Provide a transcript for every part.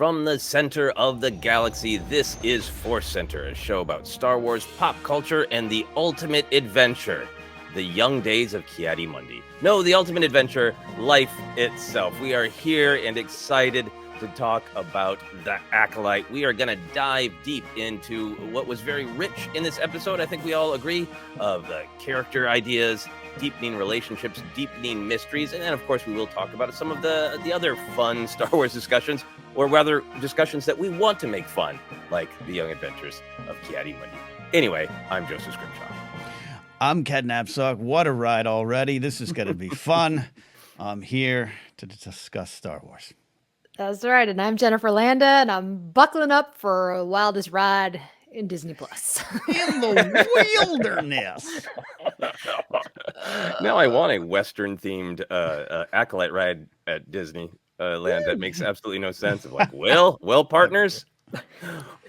From the center of the galaxy, this is ForceCenter, a show about Star Wars pop culture and the ultimate adventure, the young days of Ki-Adi-Mundi. No, the ultimate adventure, life itself. We are here and excited to talk about the Acolyte. We are going to dive deep into what was very rich in this episode. I think we all agree of character ideas, deepening relationships, deepening mysteries, and then of course we will talk about some of the other fun Star Wars discussions, or rather discussions that we want to make fun, like the young adventures of Ki-Adi-Mundi. Anyway, I'm Joseph Scrimshaw. I'm Ken Napzok. What a ride already. This is going to be fun. I'm here to discuss Star Wars. That's right. And I'm Jennifer Landa, and I'm buckling up for a wildest ride in Disney Plus. In the wilderness. Now I want a Western-themed Acolyte ride at Disney land. That makes absolutely no sense. Of like, well, partners,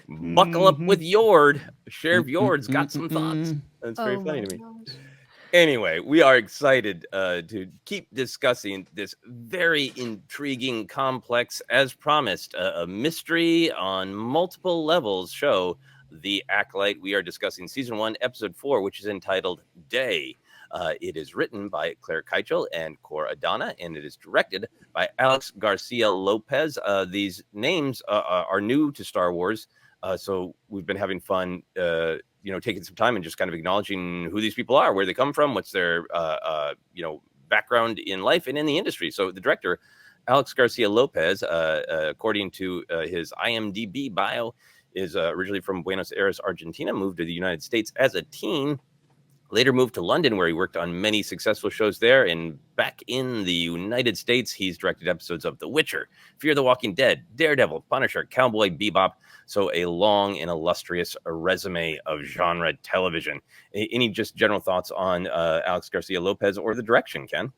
buckle up with Yord. Sheriff Yord's got some thoughts. That's very funny to me. Gosh. Anyway, we are excited to keep discussing this very intriguing, complex, as promised, a mystery on multiple levels show, The Acolyte. We are discussing Season 1, Episode 4, which is entitled Day. It is written by Claire Keichel and Cor Adana, and it is directed by Alex Garcia Lopez. These names are new to Star Wars, so we've been having fun taking some time and just kind of acknowledging who these people are, where they come from, what's their, background in life and in the industry. So the director, Alex Garcia Lopez, according to his IMDb bio, is originally from Buenos Aires, Argentina, moved to the United States as a teen, later moved to London, where he worked on many successful shows there. And back in the United States, he's directed episodes of The Witcher, Fear the Walking Dead, Daredevil, Punisher, Cowboy Bebop. So a long and illustrious resume of genre television. Any just general thoughts on Alex Garcia Lopez or the direction, Ken?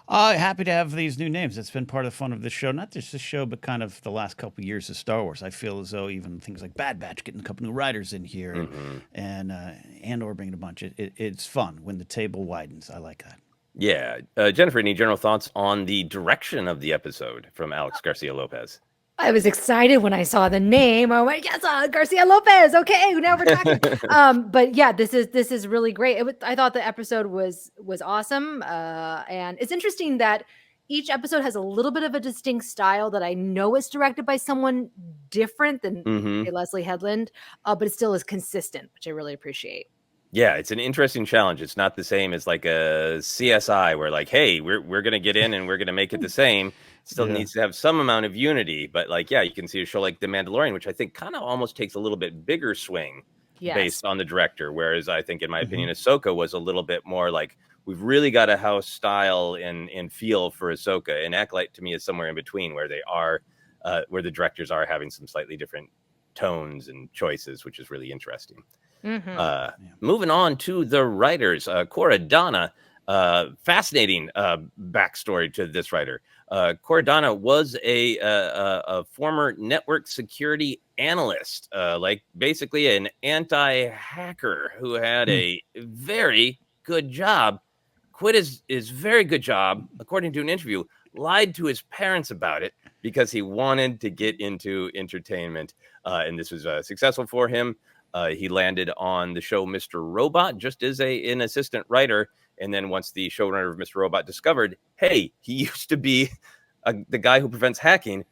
Happy to have these new names. It's been part of the fun of the show. Not just this show, but kind of the last couple of years of Star Wars. I feel as though even things like Bad Batch, getting a couple new writers in here, and or bringing a bunch. It's fun when the table widens. I like that. Yeah. Jennifer, any general thoughts on the direction of the episode from Alex Garcia Lopez? I was excited when I saw the name. I went, yes, Garcia Lopez. Okay, now we're talking. But yeah, this is really great. I thought the episode was awesome, and it's interesting that each episode has a little bit of a distinct style that I know is directed by someone different than Leslie Headland, but it still is consistent, which I really appreciate. Yeah, it's an interesting challenge. It's not the same as like a CSI where like, hey, we're going to get in and we're going to make it the same. Still needs to have some amount of unity. But like, yeah, you can see a show like The Mandalorian, which I think kind of almost takes a little bit bigger swing based on the director. Whereas I think, in my opinion, Ahsoka was a little bit more like, we've really got a house style and feel for Ahsoka. And Acolyte to me is somewhere in between where they are, where the directors are having some slightly different tones and choices, which is really interesting. Moving on to the writers, Cor Adana, fascinating backstory to this writer. Cor Adana was a former network security analyst, like basically an anti-hacker who had a very good job, quit his very good job, according to an interview, lied to his parents about it because he wanted to get into entertainment, and this was successful for him. He landed on the show Mr. Robot just as an assistant writer. And then once the showrunner of Mr. Robot discovered, hey, he used to be the guy who prevents hacking,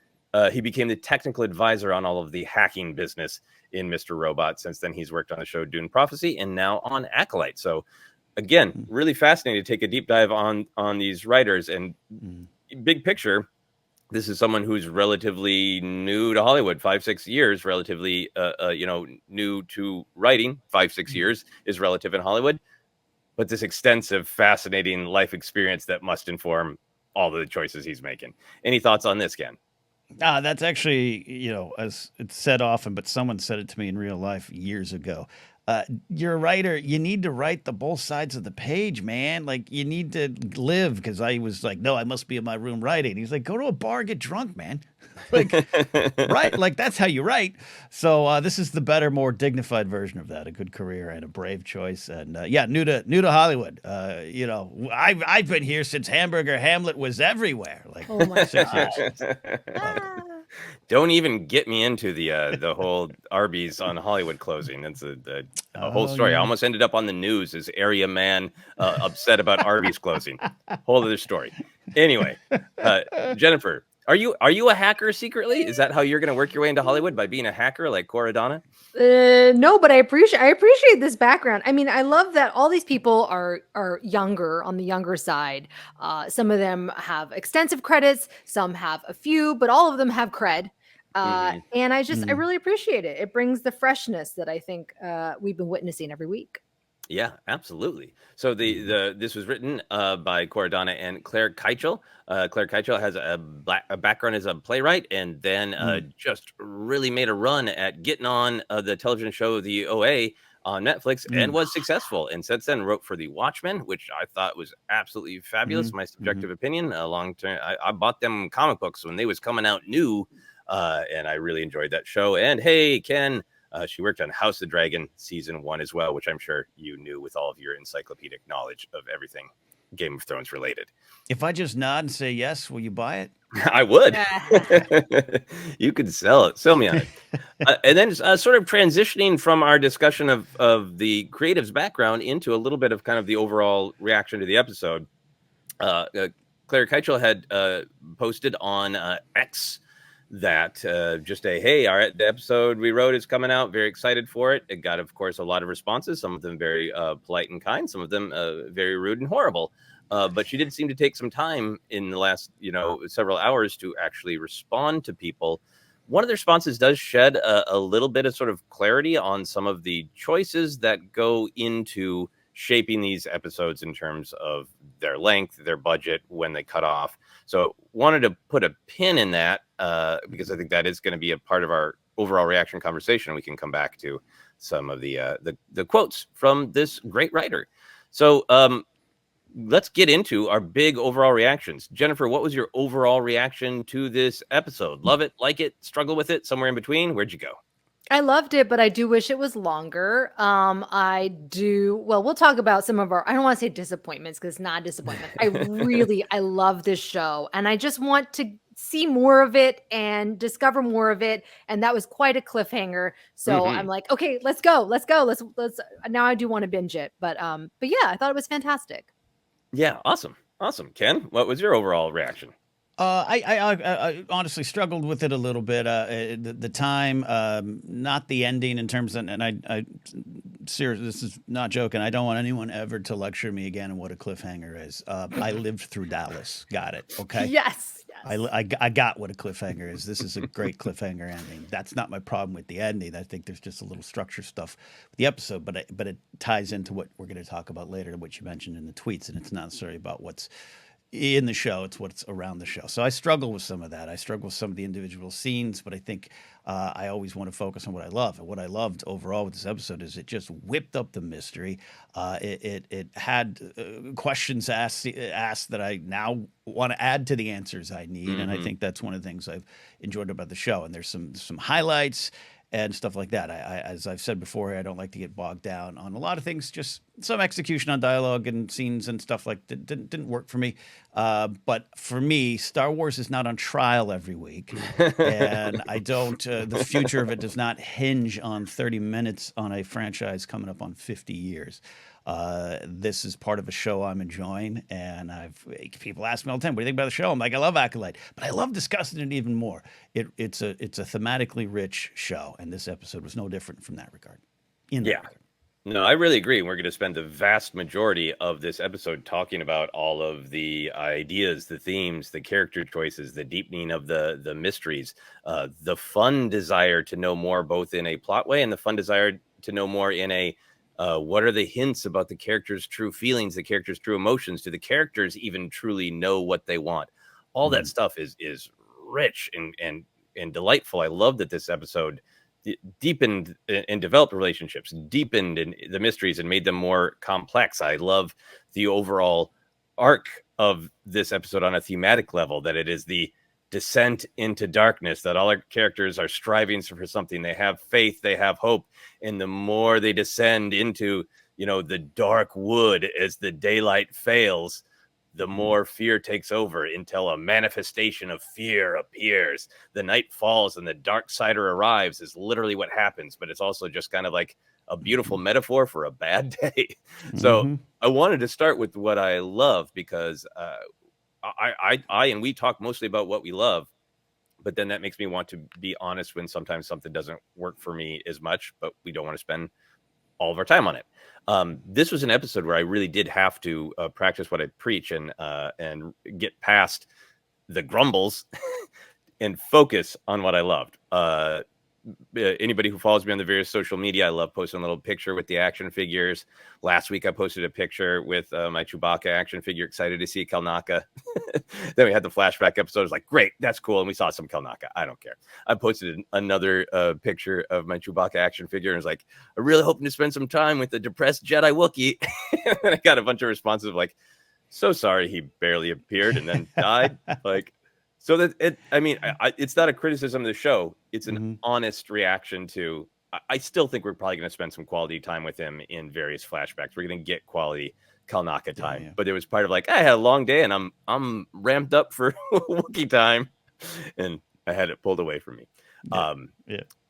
he became the technical advisor on all of the hacking business in Mr. Robot. Since then, he's worked on the show Dune Prophecy and now on Acolyte. So again, really fascinating to take a deep dive on these writers. And big picture, this is someone who's relatively new to Hollywood, 5-6 years, relatively, new to writing. 5-6 years is relative in Hollywood, but this extensive, fascinating life experience that must inform all the choices he's making. Any thoughts on this, Ken? That's actually, as it's said often, but someone said it to me in real life years ago. You're a writer. You need to write the both sides of the page, man. Like, you need to live. Because I was like, no, I must be in my room writing. He's like, go to a bar, get drunk, man. Like, right? Like, that's how you write. So this is the better, more dignified version of that. A good career and a brave choice. And new to Hollywood. I've been here since Hamburger Hamlet was everywhere. Like, oh my 6 years. Don't even get me into the whole Arby's on Hollywood closing. That's a whole story. I almost ended up on the news as area man upset about Arby's closing. Whole other story. Anyway, Jennifer, are you a hacker secretly? Is that how you're going to work your way into Hollywood, by being a hacker like Coradonna? No, but I appreciate this background. I mean, I love that all these people are younger, on the younger side. Some of them have extensive credits, some have a few, but all of them have cred. And I really appreciate it. It brings the freshness that I think we've been witnessing every week. Yeah, absolutely. So this was written by Coradonna and Claire Keichel. Claire Keichel has a background as a playwright, and then just really made a run at getting on the television show The OA on Netflix, and was successful. And since then wrote for The Watchmen, which I thought was absolutely fabulous. My subjective opinion. Long term, I bought them comic books when they was coming out new, and I really enjoyed that show. And hey, Ken. She worked on House of Dragon season 1 as well, which I'm sure you knew with all of your encyclopedic knowledge of everything Game of Thrones related. If I just nod and say yes, will you buy it? I would. You could sell me on it. And then sort of transitioning from our discussion of the creative's background into a little bit of kind of the overall reaction to the episode. Claire Keichel had posted on X that just hey, all right, the episode we wrote is coming out, very excited for it. It got, of course, a lot of responses, some of them very polite and kind, some of them very rude and horrible, but she did seem to take some time in the last several hours to actually respond to people. One of the responses does shed a little bit of sort of clarity on some of the choices that go into shaping these episodes in terms of their length, their budget, when they cut off. So wanted to put a pin in that because I think that is going to be a part of our overall reaction conversation. We can come back to some of the quotes from this great writer. So let's get into our big overall reactions. Jennifer, what was your overall reaction to this episode? Love it, like it, struggle with it, somewhere in between? Where'd you go? I loved it, but I do wish it was longer. We'll talk about some of our, I don't want to say disappointments, because it's not a disappointment. I love this show, and I just want to see more of it and discover more of it. And that was quite a cliffhanger. So I'm like, okay, let's go. Let's now I do want to binge it. But yeah, I thought it was fantastic. Yeah. Awesome. Ken, what was your overall reaction? I honestly struggled with it a little bit. The time, not the ending in terms of, and I seriously, this is not joking. I don't want anyone ever to lecture me again on what a cliffhanger is. I lived through Dallas. Got it. Okay. Yes. I got what a cliffhanger is. This is a great cliffhanger ending. That's not my problem with the ending. I think there's just a little structure stuff with the episode, but it ties into what we're going to talk about later, what you mentioned in the tweets, and it's not necessarily about what's in the show, it's what's around the show. So I struggle with some of that. I struggle with some of the individual scenes, but I think I always want to focus on what I love. And what I loved overall with this episode is it just whipped up the mystery. It had questions asked that I now want to add to the answers I need. And I think that's one of the things I've enjoyed about the show. And there's some highlights and stuff like that. As I've said before, I don't like to get bogged down on a lot of things. Just some execution on dialogue and scenes and stuff like that didn't work for me. But for me, Star Wars is not on trial every week, and I don't. The future of it does not hinge on 30 minutes on a franchise coming up on 50 years. This is part of a show I'm enjoying, and people ask me all the time, "What do you think about the show?" I'm like, "I love Acolyte, but I love discussing it even more." It's a thematically rich show, and this episode was no different from that regard. No, I really agree. We're going to spend the vast majority of this episode talking about all of the ideas, the themes, the character choices, the deepening of the mysteries, the fun desire to know more, both in a plot way and the fun desire to know more in a what are the hints about the characters' true feelings, the characters' true emotions? Do the characters even truly know what they want? All that stuff is rich and delightful. I love that this episode deepened and developed relationships, deepened in the mysteries, and made them more complex. I love the overall arc of this episode on a thematic level, that it is the descent into darkness, that all our characters are striving for something. They have faith, they have hope, and the more they descend into the dark wood as the daylight fails, the more fear takes over until a manifestation of fear appears. The night falls and the dark sider arrives is literally what happens, but it's also just kind of like a beautiful metaphor for a bad day. So I wanted to start with what I love, because I and we talk mostly about what we love, but then that makes me want to be honest when sometimes something doesn't work for me as much, but we don't want to spend all of our time on it. This was an episode where I really did have to practice what I preach and get past the grumbles and focus on what I loved. Anybody who follows me on the various social media, I love posting a little picture with the action figures. Last week, I posted a picture with my Chewbacca action figure. Excited to see Kelnaka. Then we had the flashback episode. I was like, great, that's cool. And we saw some Kelnaka. I don't care. I posted another picture of my Chewbacca action figure. And was like, I'm really hoping to spend some time with the depressed Jedi Wookiee. And I got a bunch of responses like, so sorry he barely appeared and then died. Like, so that it's not a criticism of the show. It's an honest reaction to. I still think we're probably going to spend some quality time with him in various flashbacks. We're going to get quality Kalnaka time, but it was part of like, I had a long day and I'm ramped up for Wookiee time, and I had it pulled away from me.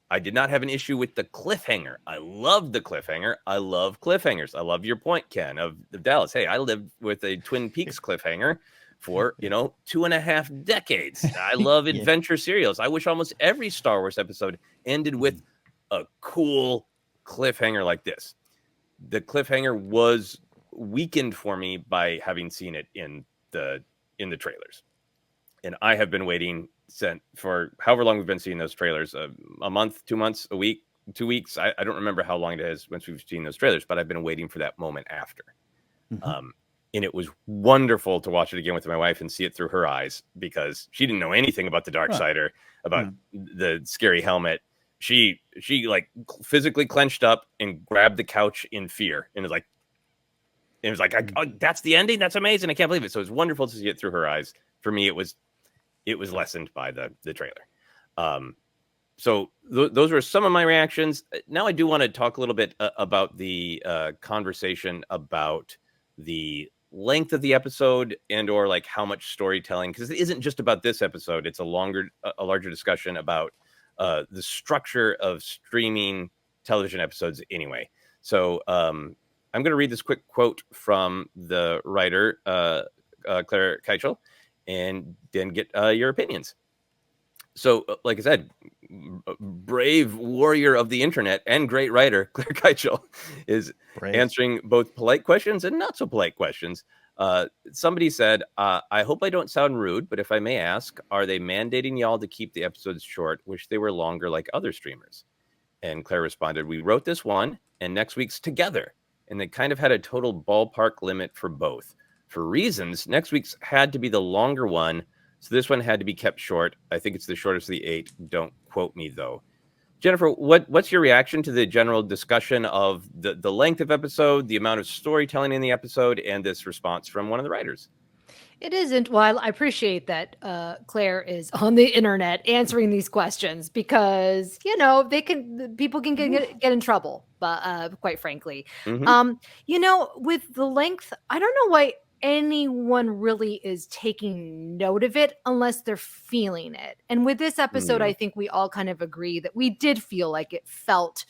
I did not have an issue with the cliffhanger. I love the cliffhanger. I love cliffhangers. I love your point, Ken, of Dallas. Hey, I lived with a Twin Peaks cliffhanger for 2.5 decades. I love adventure serials. I wish almost every Star Wars episode ended with a cool cliffhanger like this. The cliffhanger was weakened for me by having seen it in the trailers, and I have been waiting for however long we've been seeing those trailers, a month, 2 months, a week, 2 weeks. I don't remember how long it is once we've seen those trailers, but I've been waiting for that moment after. And it was wonderful to watch it again with my wife and see it through her eyes, because she didn't know anything about the Dark Sider, about the scary helmet. She like physically clenched up and grabbed the couch in fear, and was like, oh, that's the ending. That's amazing. I can't believe it. So it was wonderful to see it through her eyes. For me, it was lessened by the trailer. So those were some of my reactions. Now I do want to talk a little bit about the conversation about the length of the episode and or like how much storytelling, because it isn't just about this episode. It's a larger discussion about the structure of streaming television episodes anyway. So I'm going to read this quick quote from the writer, Claire Keichel, and then get your opinions. So, like I said, brave warrior of the internet and great writer, Claire Keichel, is answering both polite questions and not so polite questions. Somebody said, I hope I don't sound rude, but if I may ask, are they mandating y'all to keep the episodes short? Wish they were longer like other streamers. And Claire responded, we wrote this one and next week's together. And they kind of had a total ballpark limit for both. For reasons, next week's had to be the longer one, so this one had to be kept short. I think it's the shortest of the 8. Don't quote me, though. Jennifer, what's your reaction to the general discussion of the length of episode, the amount of storytelling in the episode, and this response from one of the writers? It isn't. Well, I appreciate that Claire is on the internet answering these questions, because people can get in trouble, but quite frankly, with the length, I don't know why anyone really is taking note of it unless they're feeling it. And with this episode, I think we all kind of agree that we did feel like it felt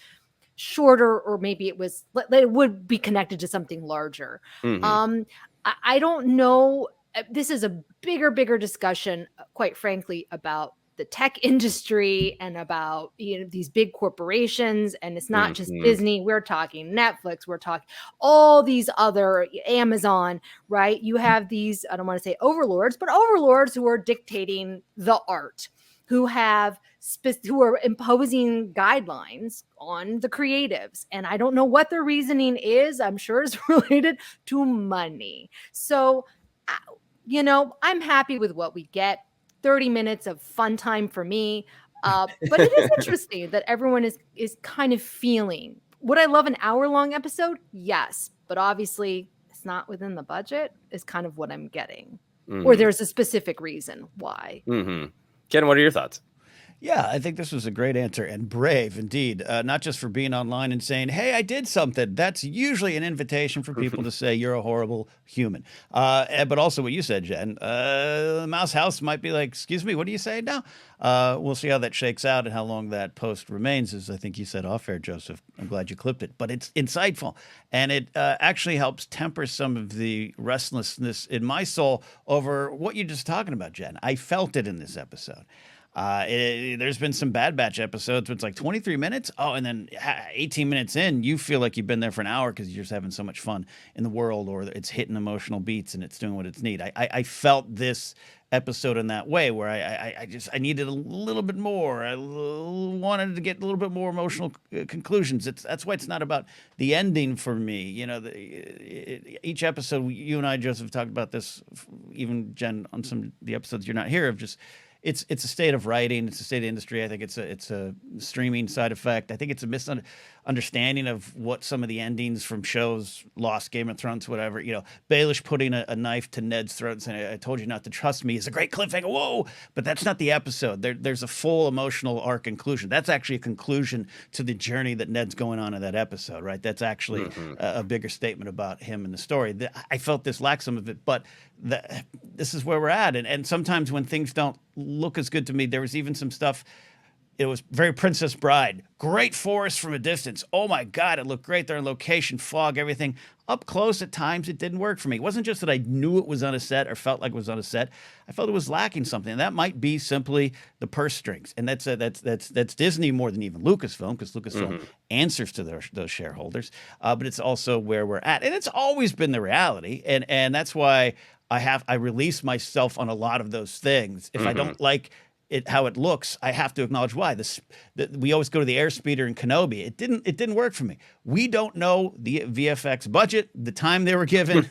shorter, or maybe it would be connected to something larger. I don't know. This is a bigger discussion, quite frankly, about the tech industry and about these big corporations. And it's not just Disney. We're talking Netflix. We're talking all these other, Amazon, right? You have these, I don't want to say overlords, but overlords who are dictating the art, who are imposing guidelines on the creatives. And I don't know what their reasoning is. I'm sure it's related to money. So, I'm happy with what we get. 30 minutes of fun time for me. But it is interesting that everyone is kind of feeling. Would I love an hour-long episode? Yes. But obviously, it's not within the budget, is kind of what I'm getting. Or there's a specific reason why. Ken, what are your thoughts? Yeah, I think this was a great answer and brave indeed. Not just for being online and saying, "Hey, I did something." That's usually an invitation for people to say you're a horrible human. But also what you said, Jen. The Mouse House might be like, "Excuse me, what are you saying now?" We'll see how that shakes out and how long that post remains. As I think you said off air, Joseph. I'm glad you clipped it, but it's insightful and it actually helps temper some of the restlessness in my soul over what you're just talking about, Jen. I felt it in this episode. There's been some Bad Batch episodes where it's like 23 minutes. Oh, and then 18 minutes in, you feel like you've been there for an hour because you're just having so much fun in the world, or it's hitting emotional beats and it's doing what it's need. I felt this episode in that way where I needed a little bit more. Wanted to get a little bit more emotional conclusions. That's why it's not about the ending for me. You know, each episode, you and I, Joseph, talked about this, even Jen, on some of the episodes you're not here, of just it's a state of writing. It's a state of industry. I think it's a streaming side effect. I think it's a misunderstanding of what some of the endings from shows, Lost, Game of Thrones, whatever. You know, Baelish putting a knife to Ned's throat and saying, "I told you not to trust me," is a great cliffhanger. Whoa! But that's not the episode. There's a full emotional arc conclusion. That's actually a conclusion to the journey that Ned's going on in that episode, right? That's actually a bigger statement about him and the story. I felt this lacked some of it, but this is where we're at. And sometimes when things don't look as good to me, there was even some stuff. It was very Princess Bride. Great forest from a distance. Oh my God, it looked great. They're in location, fog, everything. Up close at times, it didn't work for me. It wasn't just that I knew it was on a set or felt like it was on a set. I felt it was lacking something. And that might be simply the purse strings. And that's Disney more than even Lucasfilm, because Lucasfilm answers to those shareholders. But it's also where we're at. And it's always been the reality. And that's why I release myself on a lot of those things. If I don't like how it looks, I have to acknowledge why. We always go to the airspeeder in Kenobi. It didn't work for me. We don't know the VFX budget, the time they were given,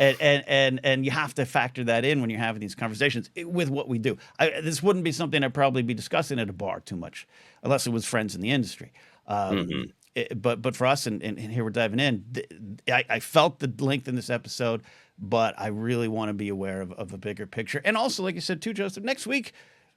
and you have to factor that in when you're having these conversations with what we do. This wouldn't be something I'd probably be discussing at a bar too much, unless it was friends in the industry. But for us, and here we're diving in, I felt the length in this episode, but I really want to be aware of a bigger picture. And also, like you said too, Joseph, next week,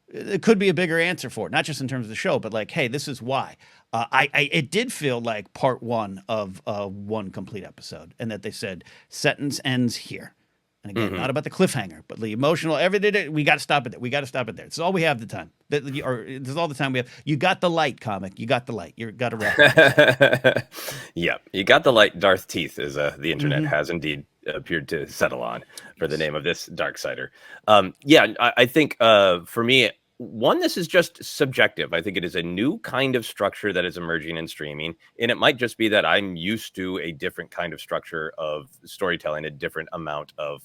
it could be a bigger answer for it, not just in terms of the show, but like, hey, this is why. It did feel like part one of one complete episode, and that they said sentence ends here. And again, not about the cliffhanger, but the emotional. Everything we got to stop it there. We got to stop it there. This is all we have the time. This is all the time we have. You got the light, comic. You got the light. You got to wrap. Yeah, you got the light. Darth Teeth, as the internet has indeed appeared to settle on for the name of this Darksider. I think for me, this is just subjective. I think it is a new kind of structure that is emerging in streaming, and it might just be that I'm used to a different kind of structure of storytelling, a different amount of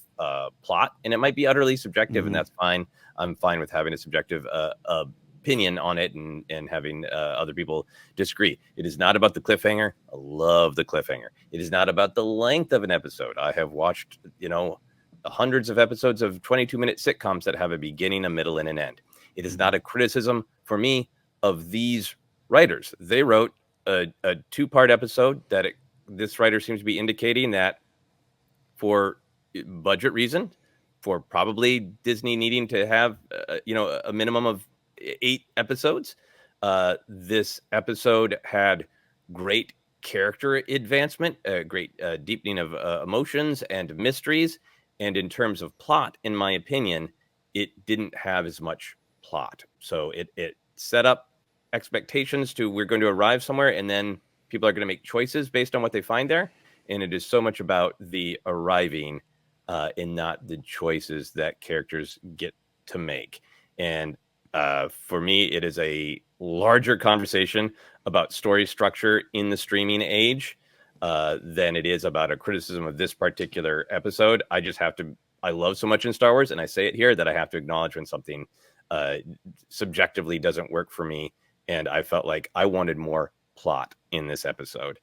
plot, and it might be utterly subjective, and that's fine. I'm fine with having a subjective opinion on it and having other people disagree. It is not about the cliffhanger. I love the cliffhanger. It is not about the length of an episode. I have watched, hundreds of episodes of 22-minute sitcoms that have a beginning, a middle, and an end. It is not a criticism for me of these writers. They wrote a two-part episode that this writer seems to be indicating that for budget reason, for probably Disney needing to have, a minimum of 8 episodes. This episode had great character advancement, great deepening of emotions and mysteries. And in terms of plot, in my opinion, it didn't have as much plot. So it set up expectations to we're going to arrive somewhere, and then people are going to make choices based on what they find there. And it is so much about the arriving and not the choices that characters get to make. And for me, it is a larger conversation about story structure in the streaming age than it is about a criticism of this particular episode. I love so much in Star Wars, and I say it here, that I have to acknowledge when something subjectively doesn't work for me. And I felt like I wanted more plot in this episode.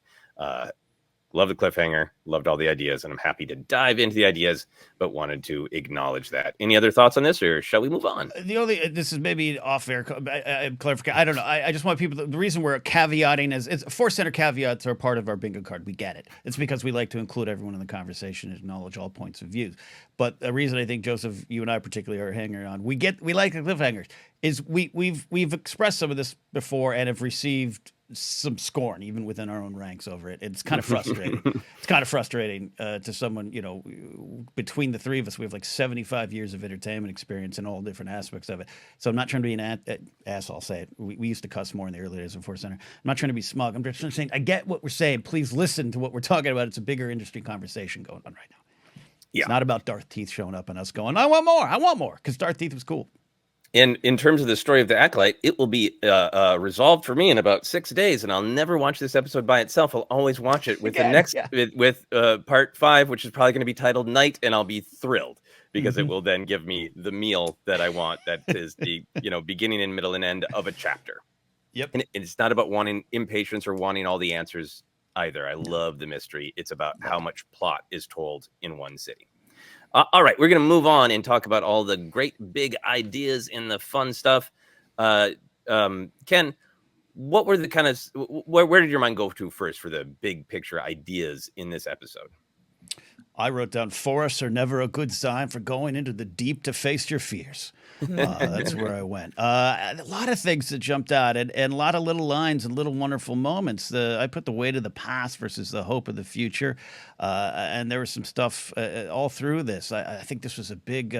Love the cliffhanger, loved all the ideas, and I'm happy to dive into the ideas, but wanted to acknowledge that. Any other thoughts on this, or shall we move on? This is maybe off-air clarification. I don't know. I just want people. The reason we're caveating is ForceCenter caveats are part of our bingo card. We get it. It's because we like to include everyone in the conversation and acknowledge all points of view. But the reason I think, Joseph, you and I particularly are hanging on, we like the cliffhangers, is we've expressed some of this before and have received some scorn even within our own ranks over it. It's kind of frustrating. It's kind of frustrating to someone, between the three of us, we have like 75 years of entertainment experience in all different aspects of it. So I'm not trying to be an asshole. I'll say it. We used to cuss more in the early days of ForceCenter. I'm not trying to be smug. I'm just saying, I get what we're saying. Please listen to what we're talking about. It's a bigger industry conversation going on right now. Yeah. It's not about Darth Teeth showing up and us going, I want more, because Darth Teeth was cool. And in terms of the story of the Acolyte, it will be resolved for me in about 6 days, and I'll never watch this episode by itself. I'll always watch it with the next with part 5, which is probably going to be titled Night, and I'll be thrilled because it will then give me the meal that I want. That is the beginning and middle and end of a chapter. Yep. And it's not about wanting impatience or wanting all the answers either. I love the mystery. It's about how much plot is told in one city. All right, we're going to move on and talk about all the great big ideas and the fun stuff. Ken, what were the kind of where did your mind go to first for the big picture ideas in this episode? I wrote down, forests are never a good sign for going into the deep to face your fears. That's where I went. A lot of things that jumped out, and a lot of little lines and little wonderful moments. I put the weight of the past versus the hope of the future. And there was some stuff all through this. I think this was a big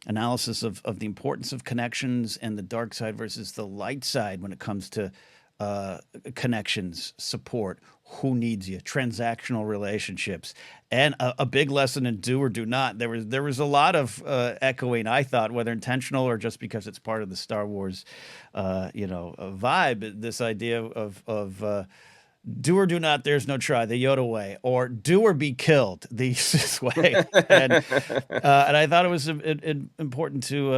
analysis of the importance of connections and the dark side versus the light side when it comes to connections, support, who needs you, transactional relationships, and a big lesson in do or do not. There was a lot of echoing, I thought, whether intentional or just because it's part of the Star Wars, vibe. This idea of do or do not, there's no try, the Yoda way, or do or be killed, the Sith way. And I thought it was important to,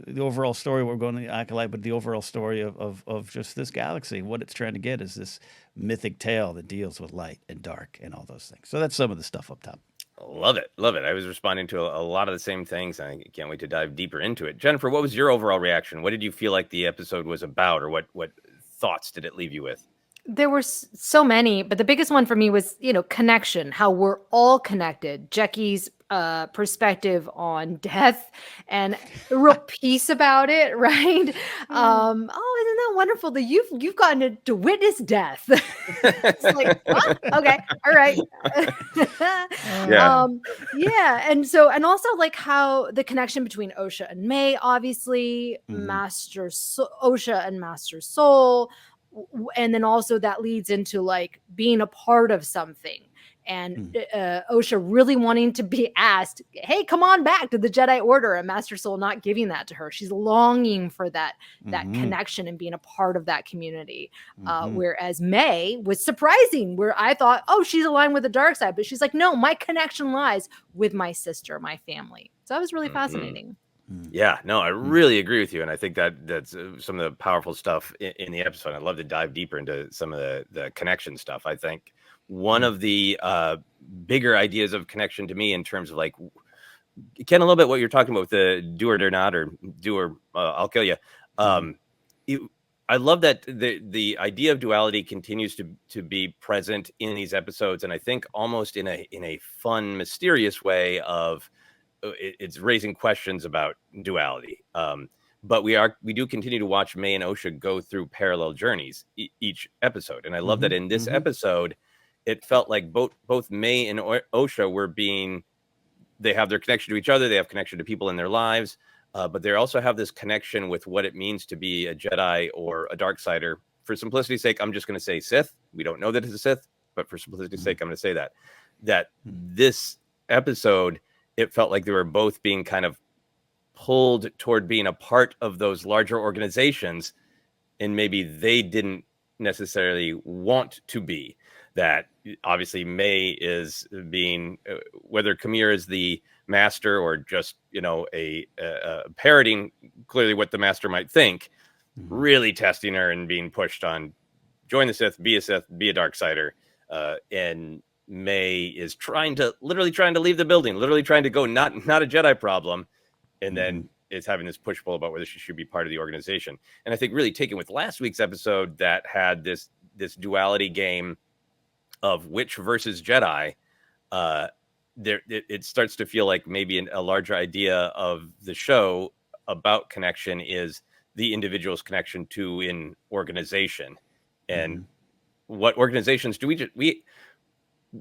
the overall story. We're going to the Acolyte, but the overall story of just this galaxy, what it's trying to get is this mythic tale that deals with light and dark and all those things. So that's some of the stuff up top. Love it. Love it. I was responding to a lot of the same things. I can't wait to dive deeper into it. Jennifer, what was your overall reaction? What did you feel like the episode was about, or what thoughts did it leave you with? There were so many, but the biggest one for me was, connection, how we're all connected. Jackie's perspective on death and a real peace about it, right? Isn't that wonderful that you've gotten to witness death? It's like, what? Okay, all right. And also like how the connection between Osha and Mae, obviously, Osha and Master Soul. And then also that leads into like being a part of something, and Osha really wanting to be asked, hey, come on back to the Jedi Order, and Master Soul not giving that to her. She's longing for that connection and being a part of that community. Whereas Mae was surprising, where I thought, oh, she's aligned with the dark side, but she's like, no, my connection lies with my sister, my family. So that was really fascinating. Yeah, no, I really agree with you. And I think that's some of the powerful stuff in the episode. I'd love to dive deeper into some of the connection stuff. I think one of the bigger ideas of connection to me in terms of like, Ken, a little bit what you're talking about with the do or not, or do or I'll kill you. I love that the idea of duality continues to be present in these episodes. And I think almost in a fun, mysterious way of, it's raising questions about duality. But we do continue to watch Mae and Osha go through parallel journeys each episode. And I love that in this episode, it felt like both Mae and Osha they have their connection to each other. They have connection to people in their lives. But they also have this connection with what it means to be a Jedi or a Darksider. For simplicity's sake, I'm just going to say Sith. We don't know that it's a Sith, but for simplicity's sake, I'm going to say that this episode, it felt like they were both being kind of pulled toward being a part of those larger organizations, and maybe they didn't necessarily want to be. That obviously Mae is being, whether Kamir is the master or just, a parroting clearly what the master might think, really testing her and being pushed on join the Sith, be a Darksider. and Mae is literally trying to leave the building, literally trying to go, not a Jedi problem, and then is having this push pull about whether she should be part of the organization. And I think really taken with last week's episode that had this duality game of witch versus Jedi, it starts to feel like maybe a larger idea of the show about connection is the individual's connection to an organization. And what organizations do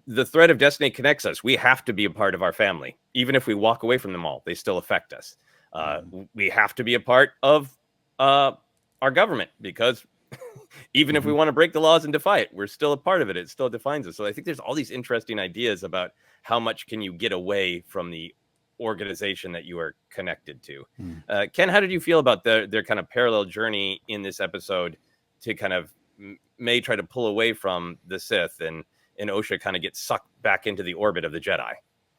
the thread of destiny connects us. We have to be a part of our family. Even if we walk away from them all, they still affect us. We have to be a part of our government, because even if we want to break the laws and defy it, we're still a part of it. It still defines us. So I think there's all these interesting ideas about how much can you get away from the organization that you are connected to. Ken, how did you feel about their kind of parallel journey in this episode to kind of Mae try to pull away from the Sith and Osha kind of gets sucked back into the orbit of the Jedi?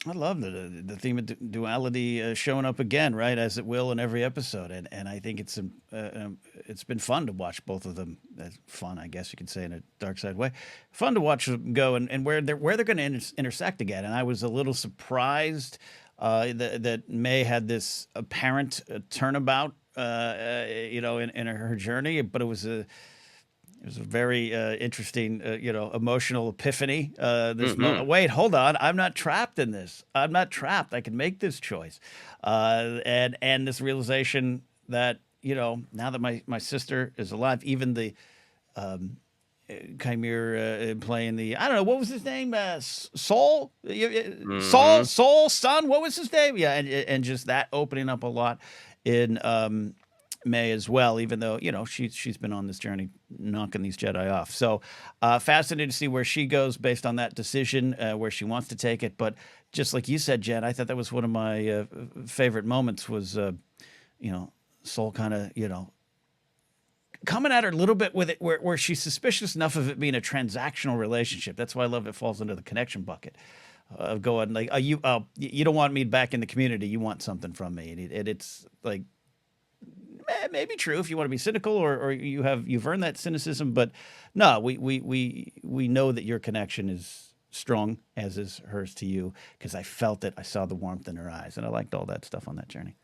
I love the theme of duality showing up again, right, as it will in every episode, and I think it's been fun to watch both of them. Fun, I guess you could say, in a dark side way. Fun to watch them go and where they're going to intersect again. And I was a little surprised that Mae had this apparent turnabout, in her journey, but it was a very interesting, emotional epiphany. Wait, hold on. I'm not trapped in this. I'm not trapped. I can make this choice. And this realization that, now that my sister is alive, even the Chimera playing the, I don't know, what was his name? Soul? Soul, son? What was his name? Yeah, and just that opening up a lot in Mae as well, even though, she's been on this journey knocking these Jedi off. So fascinated to see where she goes based on that decision, where she wants to take it. But just like you said, Jen, I thought that was one of my favorite moments was, Soul kind of, coming at her a little bit with it where she's suspicious enough of it being a transactional relationship. That's why I love it falls into the connection bucket of going like, you don't want me back in the community. You want something from me. And it's like, maybe true if you want to be cynical or you've earned that cynicism, but no, we know that your connection is strong, as is hers to you, because I felt it. I saw the warmth in her eyes, and I liked all that stuff on that journey.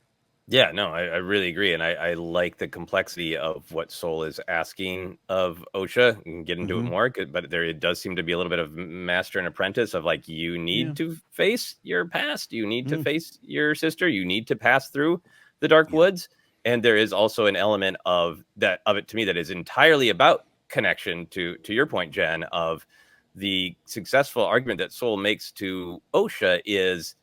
Yeah, no, I really agree. And I like the complexity of what Soul is asking of Osha, and get into it more, but it does seem to be a little bit of master and apprentice of like, you need to face your past. You need to face your sister. You need to pass through the dark woods. And there is also an element of it to me that is entirely about connection to your point, Jen, of the successful argument that Soul makes to Osha is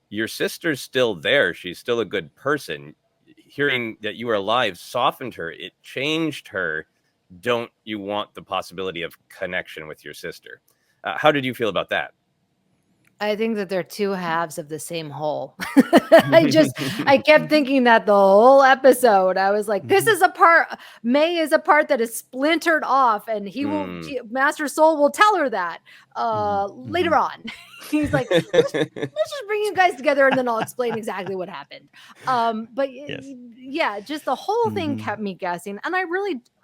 your sister's still there. She's still a good person. Hearing that you are alive softened her. It changed her. Don't you want the possibility of connection with your sister? How did you feel about that? I think that they're two halves of the same whole. I kept thinking that the whole episode. I was like, this is a part, Mae is a part that is splintered off, and Master Soul will tell her that later on. He's like, let's just bring you guys together, and then I'll explain exactly what happened. Yeah, just the whole thing kept me guessing. And I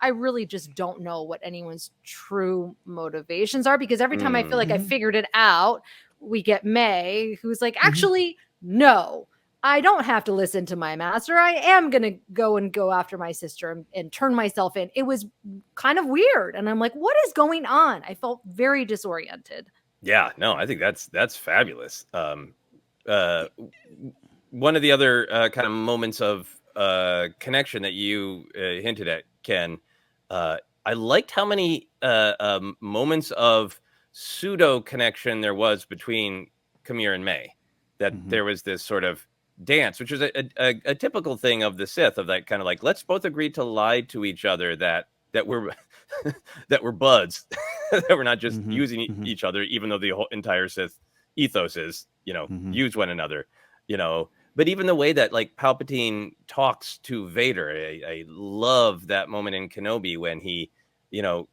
really just don't know what anyone's true motivations are, because every time I feel like I figured it out, we get Mae, who's like, actually, no, I don't have to listen to my master. I am going to go after my sister and turn myself in. It was kind of weird. And I'm like, what is going on? I felt very disoriented. Yeah, no, I think that's fabulous. One of the other kind of moments of connection that you hinted at, Ken, I liked how many moments of pseudo connection there was between Chimera and Mae, that there was this sort of dance, which is a typical thing of the Sith, of that kind of like, let's both agree to lie to each other that we're that we're buds, that we're not just using each other, even though the whole entire Sith ethos is, use one another, But even the way that like Palpatine talks to Vader, I love that moment in Kenobi when he,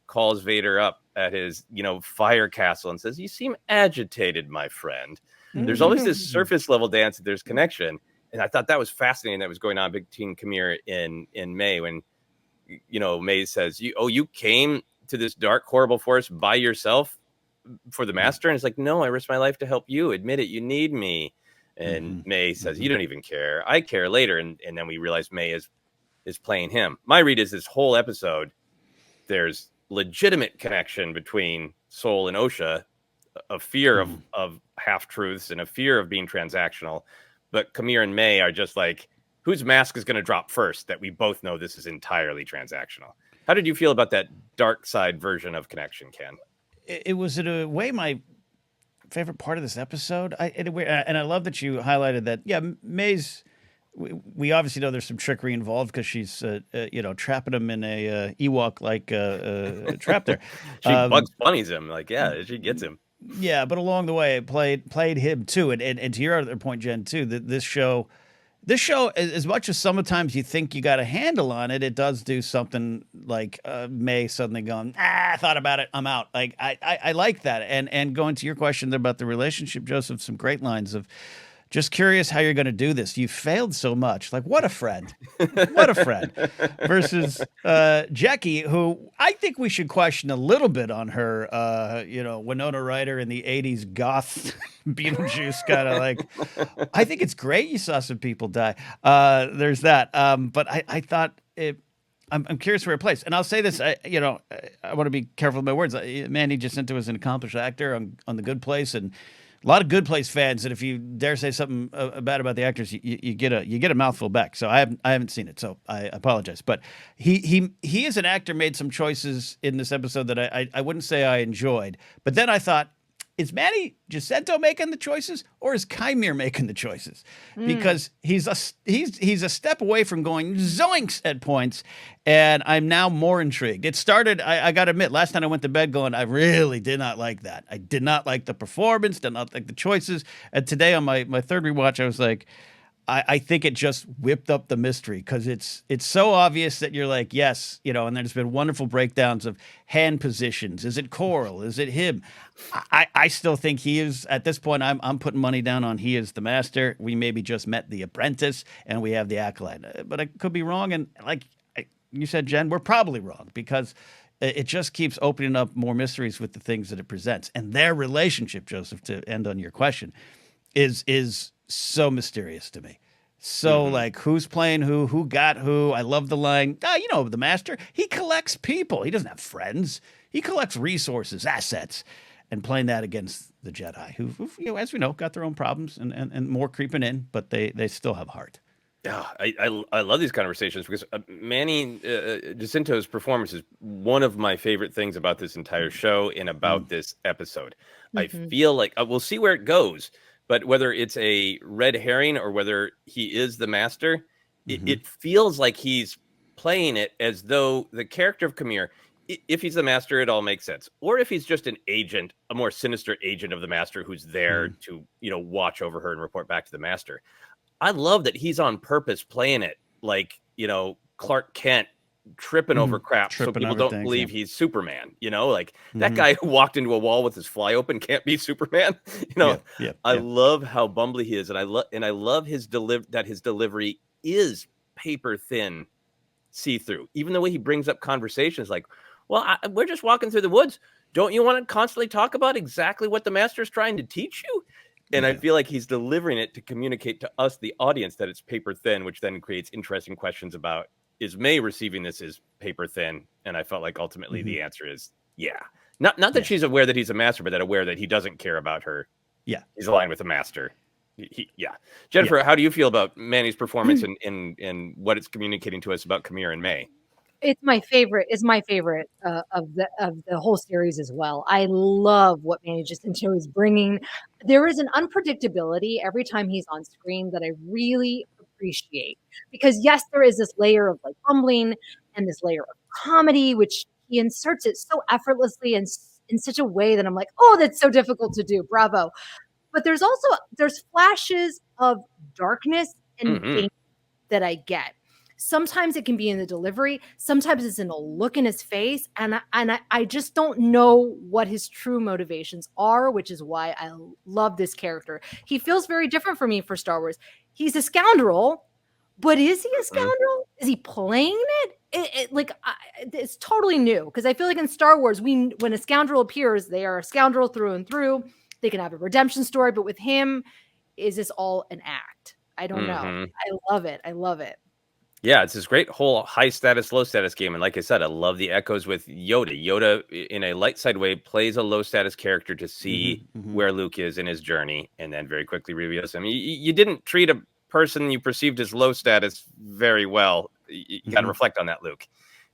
calls Vader up at his, fire castle and says, "You seem agitated, my friend." There's always this surface level dance. There's connection. And I thought that was fascinating that was going on between Chimera in Mae when, Mae says, you came to this dark, horrible forest by yourself. for the master, and it's like, no, I risk my life to help you. Admit it, you need me. And Mae says, you don't even care. I care later. And then we realize Mae is playing him. My read is this whole episode, there's legitimate connection between Soul and Osha, a fear of half-truths and a fear of being transactional. But Camille and Mae are just like, whose mask is going to drop first, that we both know this is entirely transactional. How did you feel about that dark side version of connection, Ken? It was in a way my favorite part of this episode. And I love that you highlighted that. Yeah, Mae's. We obviously know there's some trickery involved because she's, trapping him in a Ewok-like trap there. Mm-hmm. She Bugs Bunnies him, like, she gets him. Yeah, but along the way, it played him too. And to your other point, Jen, too, that this show, as much as sometimes you think you got a handle on it, it does do something like Mae suddenly going, I thought about it, I'm out. Like I like that. And going to your question about the relationship, Joseph, some great lines of, just curious how you're going to do this. You failed so much. Like, what a friend. What a friend. Versus Jackie, who I think we should question a little bit on her, Winona Ryder in the 80s goth Beetlejuice kind of like. I think it's great you saw some people die. There's that. But I thought I'm curious where it plays. And I'll say this, I want to be careful with my words. Mandy Jacinto is an accomplished actor on The Good Place, and a lot of Good Place fans that if you dare say something bad about the actors, you get a mouthful back. So I haven't seen it, so I apologize. But he as an actor made some choices in this episode that I wouldn't say I enjoyed. But then I thought, is Manny Jacinto making the choices, or is Kymir making the choices? Because he's a step away from going zoinks at points, and I'm now more intrigued. It started, I got to admit, last night I went to bed going, I really did not like that. I did not like the performance, did not like the choices. And today on my third rewatch, I was like, I think it just whipped up the mystery because it's so obvious that you're like, yes, and there's been wonderful breakdowns of hand positions. Is it Coral? Is it him? I still think he is, at this point, I'm putting money down on he is the master. We maybe just met the apprentice and we have the acolyte. But I could be wrong. And like you said, Jen, we're probably wrong because it just keeps opening up more mysteries with the things that it presents. And their relationship, Joseph, to end on your question, is so mysterious to me. So like who's playing who got who. I love the line, the master, he collects people. He doesn't have friends. He collects resources, assets, and playing that against the Jedi who as we know, got their own problems and more creeping in, but they still have heart. Yeah, I love these conversations because Manny Jacinto's performance is one of my favorite things about this entire show and about this episode. I feel like we'll see where it goes. But whether it's a red herring or whether he is the master, it feels like he's playing it as though the character of Camille, if he's the master, it all makes sense. Or if he's just an agent, a more sinister agent of the master who's there to, watch over her and report back to the master. I love that he's on purpose playing it like, Clark Kent tripping over crap so people don't believe he's Superman, like that guy who walked into a wall with his fly open can't be Superman. I love how bumbly he is, and I love his delivery is paper thin, see-through. Even the way he brings up conversations like, well, we're just walking through the woods. Don't you want to constantly talk about exactly what the master's trying to teach you? And I feel like he's delivering it to communicate to us, the audience, that it's paper thin, which then creates interesting questions about, is Mae receiving this as paper thin? And I felt like ultimately the answer is yeah. Not that she's aware that he's a master, but that aware that he doesn't care about her. Yeah. He's aligned with the master. Jennifer, how do you feel about Manny's performance and what it's communicating to us about Camille and Mae? It's my favorite. It's my favorite of the whole series as well. I love what Manny Jacinto is bringing. There is an unpredictability every time he's on screen that I really appreciate, because yes, there is this layer of like bumbling and this layer of comedy, which he inserts it so effortlessly and in such a way that I'm like, oh, that's so difficult to do. Bravo. But there's flashes of darkness and danger that I get. Sometimes it can be in the delivery. Sometimes it's in a look in his face. And I just don't know what his true motivations are, which is why I love this character. He feels very different for me for Star Wars. He's a scoundrel, but is he a scoundrel? Is he playing it? it's totally new, because I feel like in Star Wars, when a scoundrel appears, they are a scoundrel through and through. They can have a redemption story, but with him, is this all an act? I don't know. I love it. I love it. Yeah, it's this great whole high status, low status game. And like I said, I love the echoes with Yoda. Yoda, in a light side way, plays a low status character to see where Luke is in his journey, and then very quickly reveals him. You didn't treat a person you perceived as low status very well. You got to reflect on that, Luke.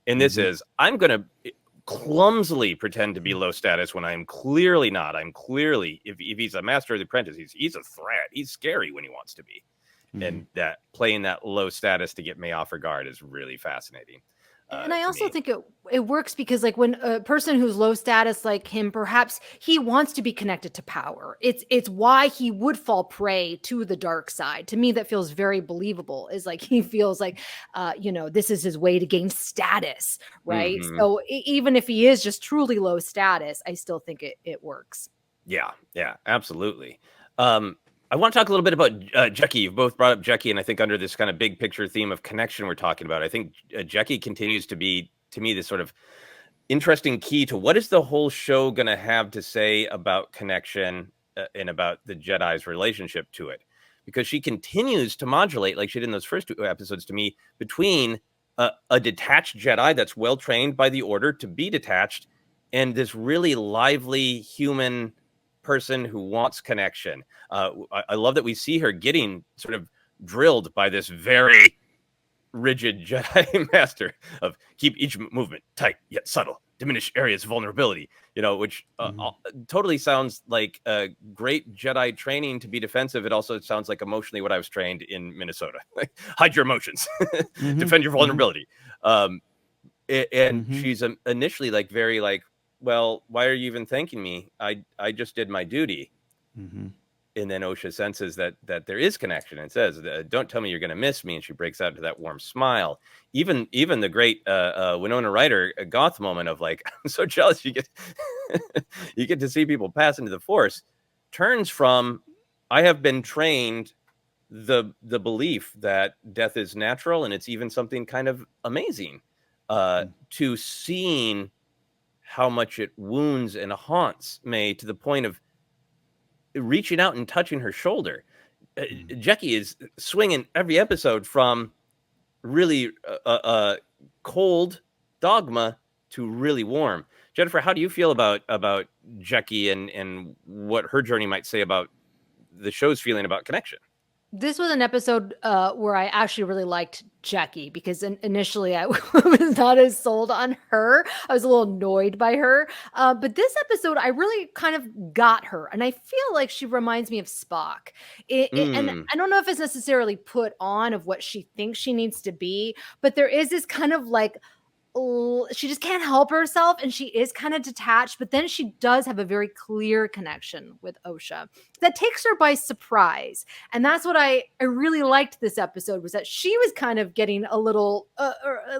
And this is, I'm going to clumsily pretend to be low status when I'm clearly not. I'm clearly, if he's a master of the apprentice, he's a threat. He's scary when he wants to be. And that playing that low status to get Mae off her guard is really fascinating. And I also think it works because, like, when a person who's low status like him, perhaps he wants to be connected to power. It's why he would fall prey to the dark side. To me, that feels very believable. Is like he feels like, this is his way to gain status, right? So even if he is just truly low status, I still think it works. Yeah, absolutely. I want to talk a little bit about Jecki. You've both brought up Jecki, and I think under this kind of big picture theme of connection we're talking about, I think Jecki continues to be, to me, this sort of interesting key to what is the whole show going to have to say about connection and about the Jedi's relationship to it. Because she continues to modulate, like she did in those first 2 episodes to me, between a detached Jedi that's well-trained by the Order to be detached and this really lively human person who wants connection. I love that we see her getting sort of drilled by this very rigid Jedi master of keep each movement tight yet subtle, diminish areas of vulnerability, which totally sounds like a great Jedi training to be defensive. It also sounds like emotionally what I was trained in Minnesota. Like, hide your emotions, defend your vulnerability. And she's initially like very like, well, why are you even thanking me? I just did my duty. And then Osha senses that there is connection and says, don't tell me you're going to miss me. And she breaks out into that warm smile. Even the great Winona Ryder goth moment of like, I'm so jealous you get you get to see people pass into the Force, turns from, I have been trained the belief that death is natural and it's even something kind of amazing, to seeing how much it wounds and haunts Mae to the point of reaching out and touching her shoulder. Jecki is swinging every episode from really cold dogma to really warm. Jennifer, how do you feel about Jecki and what her journey might say about the show's feeling about connection? This was an episode where I actually really liked Jecki, because initially I was not as sold on her. I was a little annoyed by her. But this episode, I really kind of got her. And I feel like she reminds me of Spock. And I don't know if it's necessarily put on of what she thinks she needs to be, but there is this kind of like, she just can't help herself, and she is kind of detached, but then she does have a very clear connection with Osha that takes her by surprise. And that's what I really liked this episode, was that she was kind of getting a little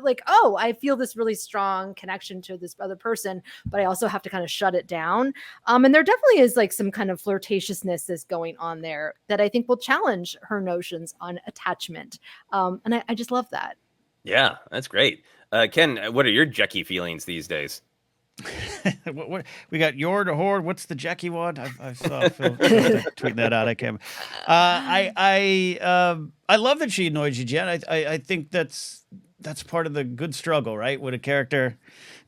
like, oh, I feel this really strong connection to this other person, but I also have to kind of shut it down. And there definitely is like some kind of flirtatiousness that's going on there that I think will challenge her notions on attachment. And I just love that. Yeah, that's great. Ken, what are your Jecki feelings these days? what we got? Yor to Horde. What's the Jecki one? I saw Phil tweet that out. I can't. I love that she annoyed you, Jen. I think that's part of the good struggle, right? With a character,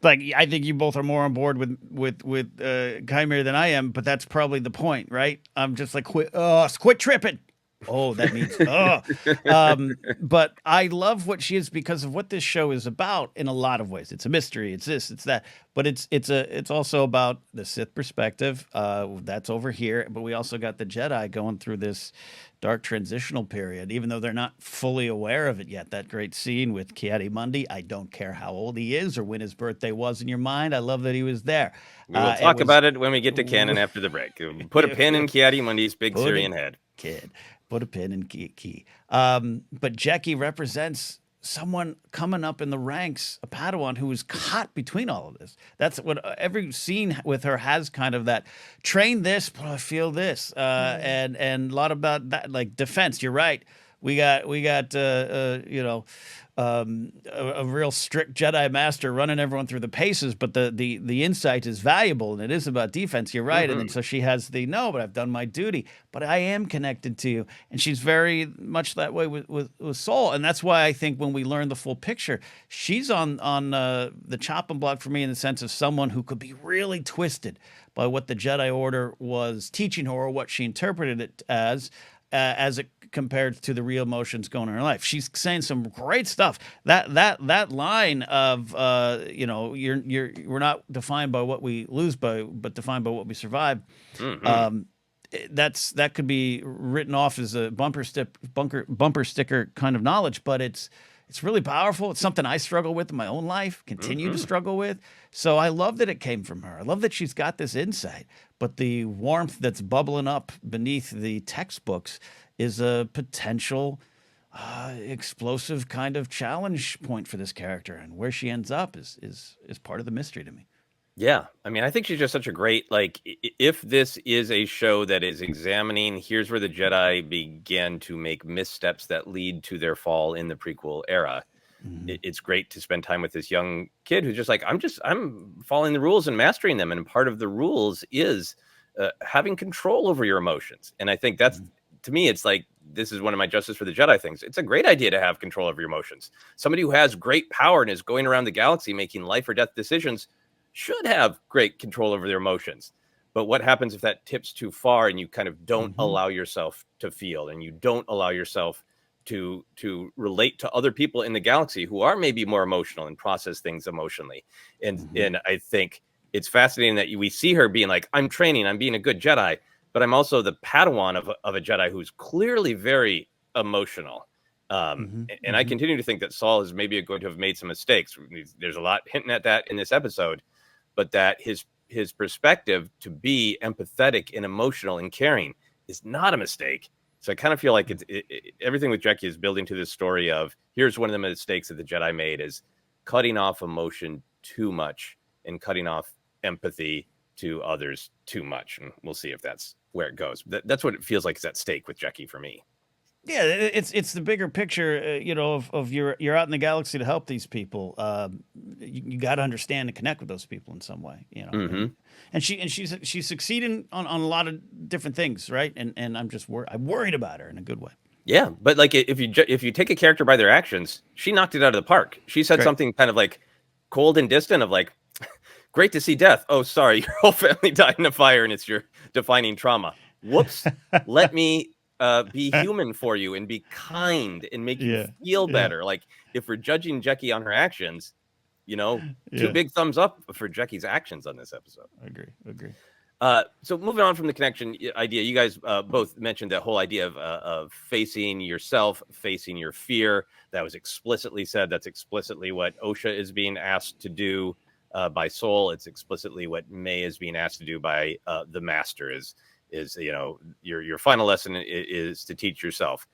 like, I think you both are more on board with Chimera than I am, but that's probably the point, right? I'm just like, quit tripping. Oh, that means but I love what she is because of what this show is about in a lot of ways. It's a mystery. It's this, it's that, but it's also about the Sith perspective. That's over here, but we also got the Jedi going through this dark transitional period, even though they're not fully aware of it yet. That great scene with Ki-Adi-Mundi. I don't care how old he is or when his birthday was in your mind. I love that he was there. We will talk about it when we get to canon after the break. Put a pin in Ki-Adi-Mundi's big Syrian head. Kid. Put a pin in key. But Jecki represents someone coming up in the ranks, a Padawan who is caught between all of this. That's what every scene with her has, kind of that train this, but I feel this. And a lot about that, like defense. You're right. We got a real strict Jedi master running everyone through the paces, but the insight is valuable, and it is about defense. You're right. And then so she has no, but I've done my duty, but I am connected to you, and she's very much that way with Soul, and that's why I think when we learn the full picture, she's on the chopping block for me in the sense of someone who could be really twisted by what the Jedi Order was teaching her or what she interpreted it as it compared to the real emotions going in her life. She's saying some great stuff. That line of we're not defined by what we lose by, but defined by what we survive. That could be written off as a bumper sticker kind of knowledge, but it's really powerful. It's something I struggle with in my own life, continue to struggle with. So I love that it came from her. I love that she's got this insight, but the warmth that's bubbling up beneath the textbooks is a potential explosive kind of challenge point for this character, and where she ends up is part of the mystery to me. Yeah, I mean, I think she's just such a great, if this is a show that is examining, here's where the Jedi began to make missteps that lead to their fall in the prequel era. It's great to spend time with this young kid who's just like, I'm following the rules and mastering them. And part of the rules is having control over your emotions. And I think that's, to me, it's like, this is one of my Justice for the Jedi things. It's a great idea to have control over your emotions. Somebody who has great power and is going around the galaxy making life or death decisions should have great control over their emotions. But what happens if that tips too far and you kind of don't allow yourself to feel, and you don't allow yourself to relate to other people in the galaxy who are maybe more emotional and process things emotionally? And I think it's fascinating that we see her being like, I'm training, I'm being a good Jedi, but I'm also the Padawan of a Jedi who's clearly very emotional. And I continue to think that Saul is maybe going to have made some mistakes. There's a lot hinting at that in this episode, but that his perspective to be empathetic and emotional and caring is not a mistake. So I kind of feel like everything with Jackie is building to this story of, here's one of the mistakes that the Jedi made, is cutting off emotion too much and cutting off empathy to others too much. And we'll see if that's where it goes. That's what it feels like is at stake with Jackie for me. Yeah, it's the bigger picture, of you're out in the galaxy to help these people. You got to understand and connect with those people in some way, And she's succeeding on a lot of different things, right? And I'm worried about her in a good way. Yeah, but like if you take a character by their actions, she knocked it out of the park. She said something kind of like cold and distant of like, great to see death. Oh, sorry, your whole family died in a fire and it's your defining trauma. Whoops. Let me be human for you and be kind and make you feel better. Like, if we're judging Jackie on her actions, two big thumbs up for Jackie's actions on this episode. Agree. So moving on from the connection idea, you guys both mentioned that whole idea of facing yourself, facing your fear. That was explicitly said. That's explicitly what Osha is being asked to do by Soul. It's explicitly what Mae is being asked to do by the Master. Is your final lesson is to teach yourself.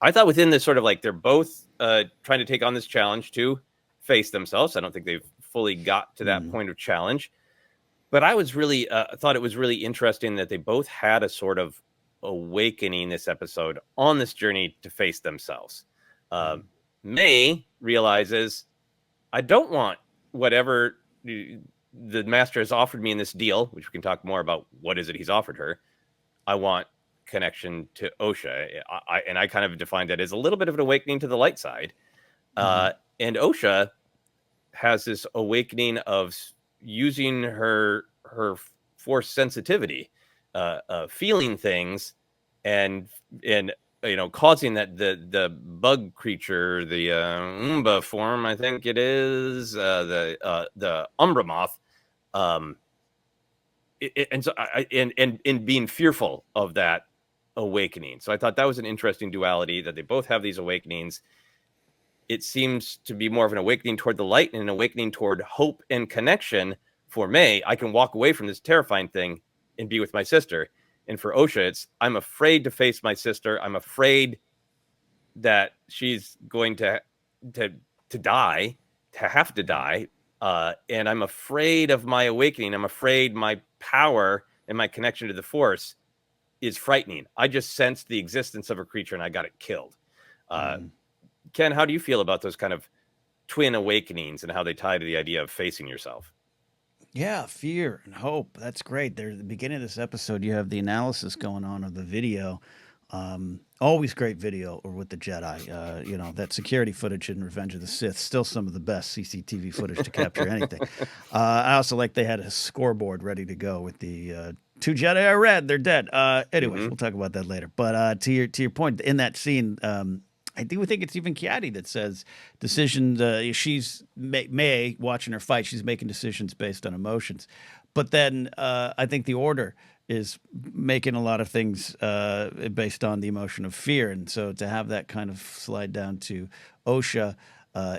I thought within this sort of like, they're both trying to take on this challenge to face themselves. I don't think they've fully got to that point of challenge, but I was really thought it was really interesting that they both had a sort of awakening this episode on this journey to face themselves. Mae realizes, I don't want whatever the Master has offered me in this deal, which we can talk more about. What is it he's offered her? I want connection to Osha. I kind of defined that as a little bit of an awakening to the light side. And Osha has this awakening of using her force sensitivity, feeling things, and causing that the bug creature, the Umba form, I think it is, the Umbra moth, and being fearful of that awakening. So I thought that was an interesting duality, that they both have these awakenings. It seems to be more of an awakening toward the light and an awakening toward hope and connection. For Mae, I can walk away from this terrifying thing and be with my sister. And for Osha, it's, I'm afraid to face my sister. I'm afraid that she's going to die, to have to die. And I'm afraid of my awakening. I'm afraid my power and my connection to the Force is frightening. I just sensed the existence of a creature and I got it killed. Ken, how do you feel about those kind of twin awakenings and how they tie to the idea of facing yourself? Yeah, fear and hope. That's great. There, at the beginning of this episode, you have the analysis going on of the video. Always great video, or with the Jedi. You know, that security footage in Revenge of the Sith, still some of the best CCTV footage to capture anything. I also like they had a scoreboard ready to go with the 2 Jedi are red, they're dead. Anyways, we'll talk about that later. But to your point, in that scene, I do think it's even Kiadi that says decisions. She's Mae watching her fight. She's making decisions based on emotions, but then I think the Order is making a lot of things based on the emotion of fear, and so to have that kind of slide down to Osha,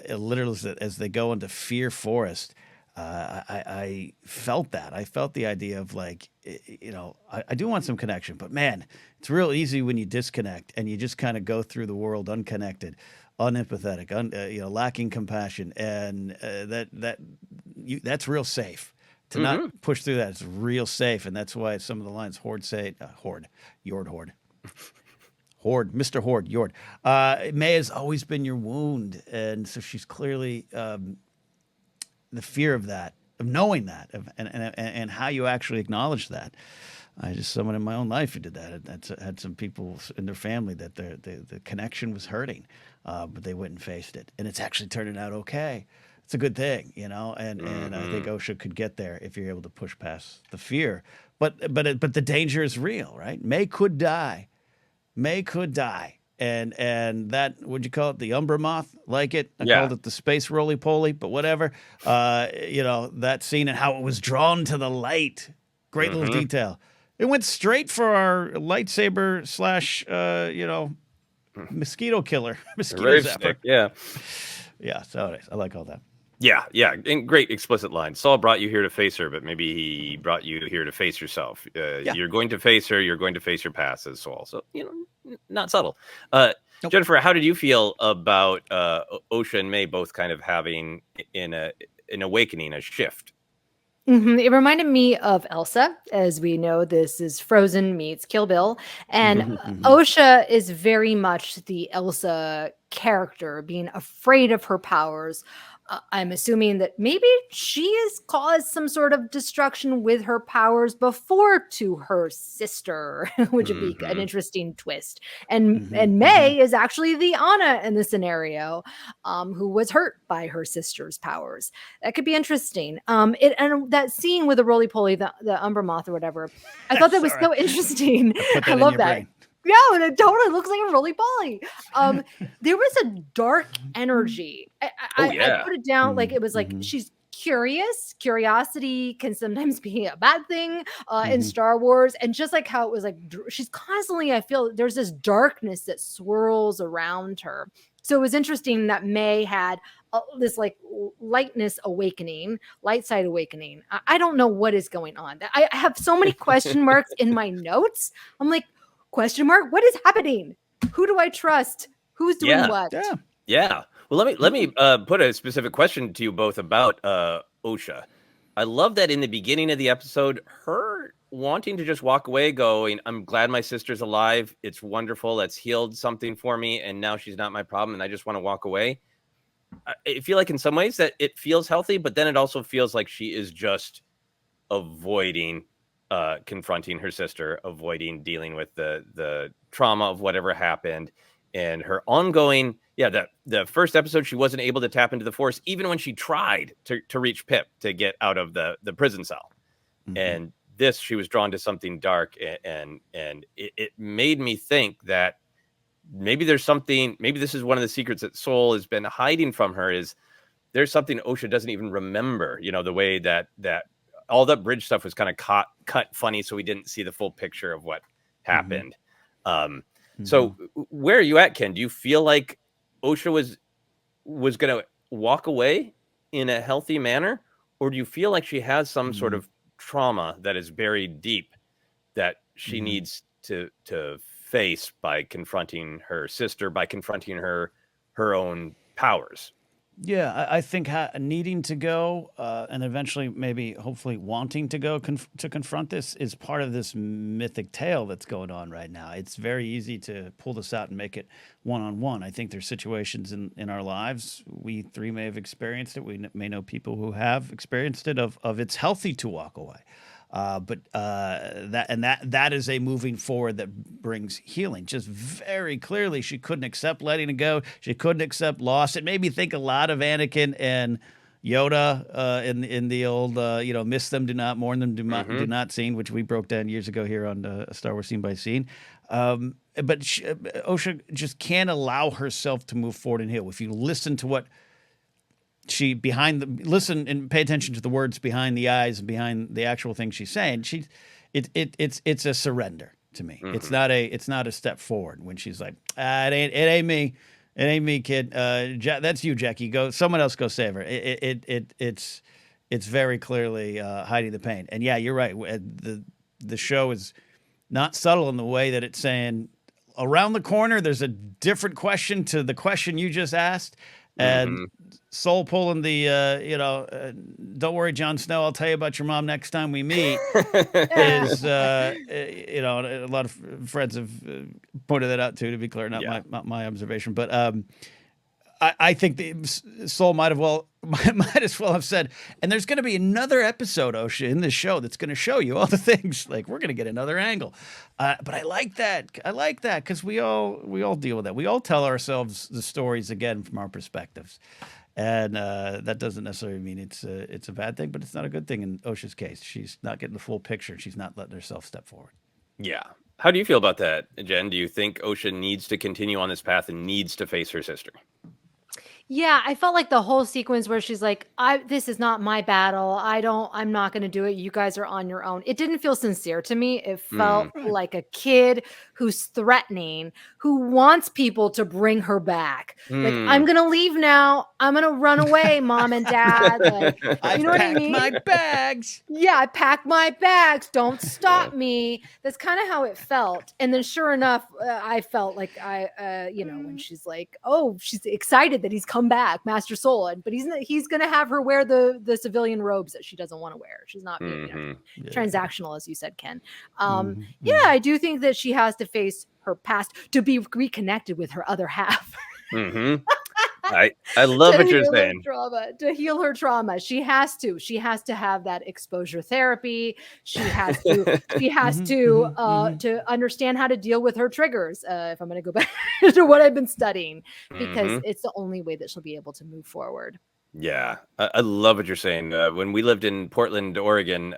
literally as they go into Fear Forest. I felt that. I felt the idea of like, you know, I do want some connection, but man, it's real easy when you disconnect and you just kind of go through the world unconnected, unempathetic, you know, lacking compassion, and that's real safe. To not push through that, it's real safe, and that's why some of the lines Horde say, Yord Horde. Horde, Mr. Horde, Yord. Mae has always been your wound, and so she's clearly the fear of that, of knowing that, and how you actually acknowledge that. I just someone in my own life who did that. That's had some people in their family that the connection was hurting, but they went and faced it, and it's actually turning out okay. It's a good thing, you know, and I think Osha could get there if you're able to push past the fear. But the danger is real, right? Mae could die. Mae could die. And that, what'd you call it? The Umbra Moth, like it? I called it the space roly-poly, but whatever. You know, that scene and how it was drawn to the light. Great little detail. It went straight for our lightsaber slash, you know, mosquito killer. Mosquito zapper. Yeah. Yeah, so anyways, I like all that. Yeah, yeah, and great explicit line. Saul brought you here to face her, but maybe he brought you here to face yourself. You're going to face her. You're going to face your past, as Saul. So, you know, not subtle. Nope. Jennifer, how did you feel about Osha and Mae both kind of having an awakening, a shift? It reminded me of Elsa. As we know, this is Frozen meets Kill Bill. And Osha is very much the Elsa character, being afraid of her powers. I'm assuming that maybe she has caused some sort of destruction with her powers before to her sister, which would be an interesting twist. And Mae is actually the Anna in the scenario, who was hurt by her sister's powers. That could be interesting. And that scene with the roly-poly, the Umbra Moth or whatever, I thought that was so interesting. I love that. Brain. Yeah, and it totally looks like a roly-poly. There was a dark energy. I put it down like it was like she's curious. Curiosity can sometimes be a bad thing in Star Wars. And just like how it was like, she's constantly, I feel there's this darkness that swirls around her. So it was interesting that Mae had this like lightness awakening, light side awakening. I don't know what is going on. I have so many question marks in my notes. I'm like, question mark, what is happening? Who do I trust? Who's doing what? Yeah. Well, let me put a specific question to you both about Osha. I love that in the beginning of the episode, her wanting to just walk away, going, I'm glad my sister's alive. It's wonderful. That's healed something for me. And now she's not my problem. And I just want to walk away. I feel like in some ways that it feels healthy, but then it also feels like she is just avoiding confronting her sister, avoiding dealing with the trauma of whatever happened, and her ongoing. Yeah, the first episode, she wasn't able to tap into the Force, even when she tried to reach Pip to get out of the prison cell. And this, she was drawn to something dark, and it made me think that maybe there's something. Maybe this is one of the secrets that Soul has been hiding from her. Is there's something Osha doesn't even remember? You know, the way that all that bridge stuff was kind of cut funny, so we didn't see the full picture of what happened. So where are you at, Ken? Do you feel like Osha was going to walk away in a healthy manner, or do you feel like she has some sort of trauma that is buried deep that she needs to face by confronting her sister, by confronting her own powers? Yeah, I think needing to go and eventually, maybe, hopefully, wanting to go to confront this is part of this mythic tale that's going on right now. It's very easy to pull this out and make it one-on-one. I think there's situations in our lives, we three may have experienced it. We may know people who have experienced it, of it's healthy to walk away. But that is a moving forward that brings healing. Just very clearly, she couldn't accept letting it go. She couldn't accept loss. It made me think a lot of Anakin and Yoda in the old miss them, do not mourn them, do not scene, which we broke down years ago here on Star Wars Scene by Scene. But Osha just can't allow herself to move forward and heal. If you listen to what listen and pay attention to the words behind the eyes and behind the actual thing she's saying, it's a surrender to me. It's not a step forward when she's like, it ain't me, kid. That's you, Jackie. Go, someone else go save her. It's very clearly hiding the pain. And yeah, you're right. The show is not subtle in the way that it's saying around the corner there's a different question to the question you just asked. And Soul pulling the, don't worry, Jon Snow, I'll tell you about your mom next time we meet, is, a lot of friends have pointed that out too, to be clear, not my observation. But I think the Soul might as well have said, and there's going to be another episode, Osha, in this show that's going to show you all the things. Like, we're going to get another angle. But I like that. Because we all deal with that. We all tell ourselves the stories again from our perspectives, and that doesn't necessarily mean it's a bad thing, but it's not a good thing in Osha's case. She's not getting the full picture. She's not letting herself step forward. Yeah. How do you feel about that, Jen? Do you think Osha needs to continue on this path and needs to face her sister? Yeah, I felt like the whole sequence where she's like, this is not my battle. I'm not going to do it. You guys are on your own. It didn't feel sincere to me. It felt like a kid who's threatening, who wants people to bring her back. Like, I'm going to leave now. I'm going to run away, Mom and Dad. Like, you know what I mean? My bags. Yeah, I packed my bags. Don't stop me. That's kind of how it felt. And then sure enough, I felt like when she's like, oh, she's excited that he's come back, Master Soul, but he's going to have her wear the civilian robes that she doesn't want to wear. She's not being transactional, as you said, Ken. Yeah, I do think that she has to face her past to be reconnected with her other half. I love what you're saying. To heal her trauma, she has to have that exposure therapy. She has to understand how to deal with her triggers. If I'm going to go back to what I've been studying, because it's the only way that she'll be able to move forward. Yeah, I love what you're saying. When we lived in Portland, Oregon,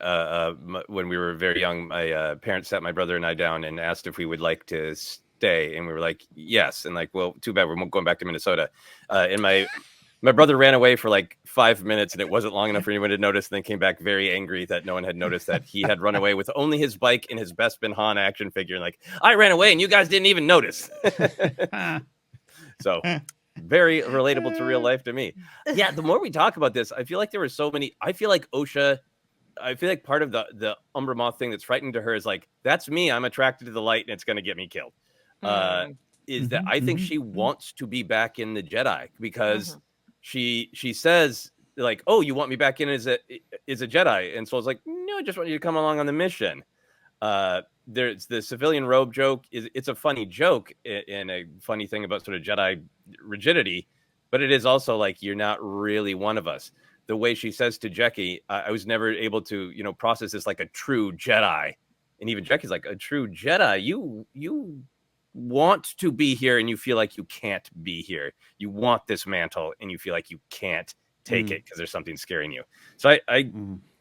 when we were very young, my parents sat my brother and I down and asked if we would like to stay, and we were like, yes. And like, well, too bad we're going back to Minnesota. And my brother ran away for like 5 minutes, and it wasn't long enough for anyone to notice, and then came back very angry that no one had noticed that he had run away with only his bike and his Bespin Han action figure. And like, I ran away and you guys didn't even notice. So very relatable to real life to me. Yeah, the more we talk about this, I feel like there were so many. I feel like Osha, part of the Umbra Moth thing that's frightening to her is like, that's me. I'm attracted to the light and it's going to get me killed. Is that I think she wants to be back in the Jedi, because she says like, oh, you want me back in as a Jedi? And so I was like, no, I just want you to come along on the mission. There's the civilian robe joke. It's a funny joke and a funny thing about sort of Jedi rigidity, but it is also like, you're not really one of us. The way she says to Jackie, I was never able to, process this like a true Jedi. And even Jackie's like, a true Jedi, you want to be here and you feel like you can't be here. You want this mantle and you feel like you can't take it because there's something scaring you. So I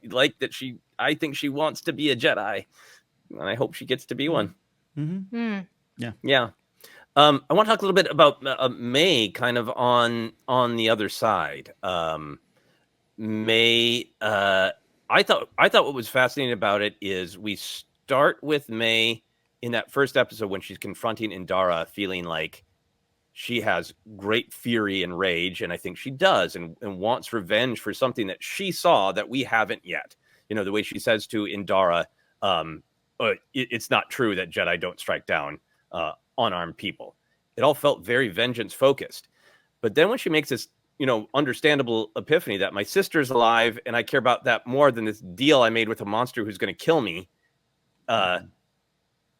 like that I think she wants to be a Jedi, and I hope she gets to be one. Yeah. I want to talk a little bit about Mae, kind of on the other side. Mae, I thought what was fascinating about it is we start with Mae in that first episode when she's confronting Indara, feeling like she has great fury and rage, and I think she does, and wants revenge for something that she saw that we haven't yet. The way she says to Indara, it's not true that Jedi don't strike down unarmed people. It all felt very vengeance focused. But then when she makes this understandable epiphany that my sister's alive and I care about that more than this deal I made with a monster who's going to kill me.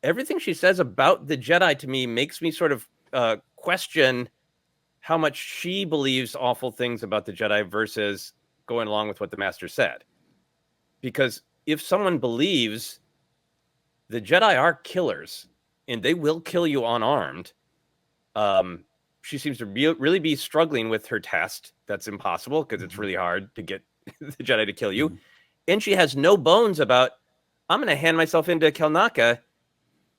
Everything she says about the Jedi to me makes me sort of question how much she believes awful things about the Jedi versus going along with what the Master said. Because if someone believes the Jedi are killers and they will kill you unarmed, she seems to really be struggling with her test. That's impossible because it's really hard to get the Jedi to kill you. And she has no bones about, I'm going to hand myself into Kelnaka.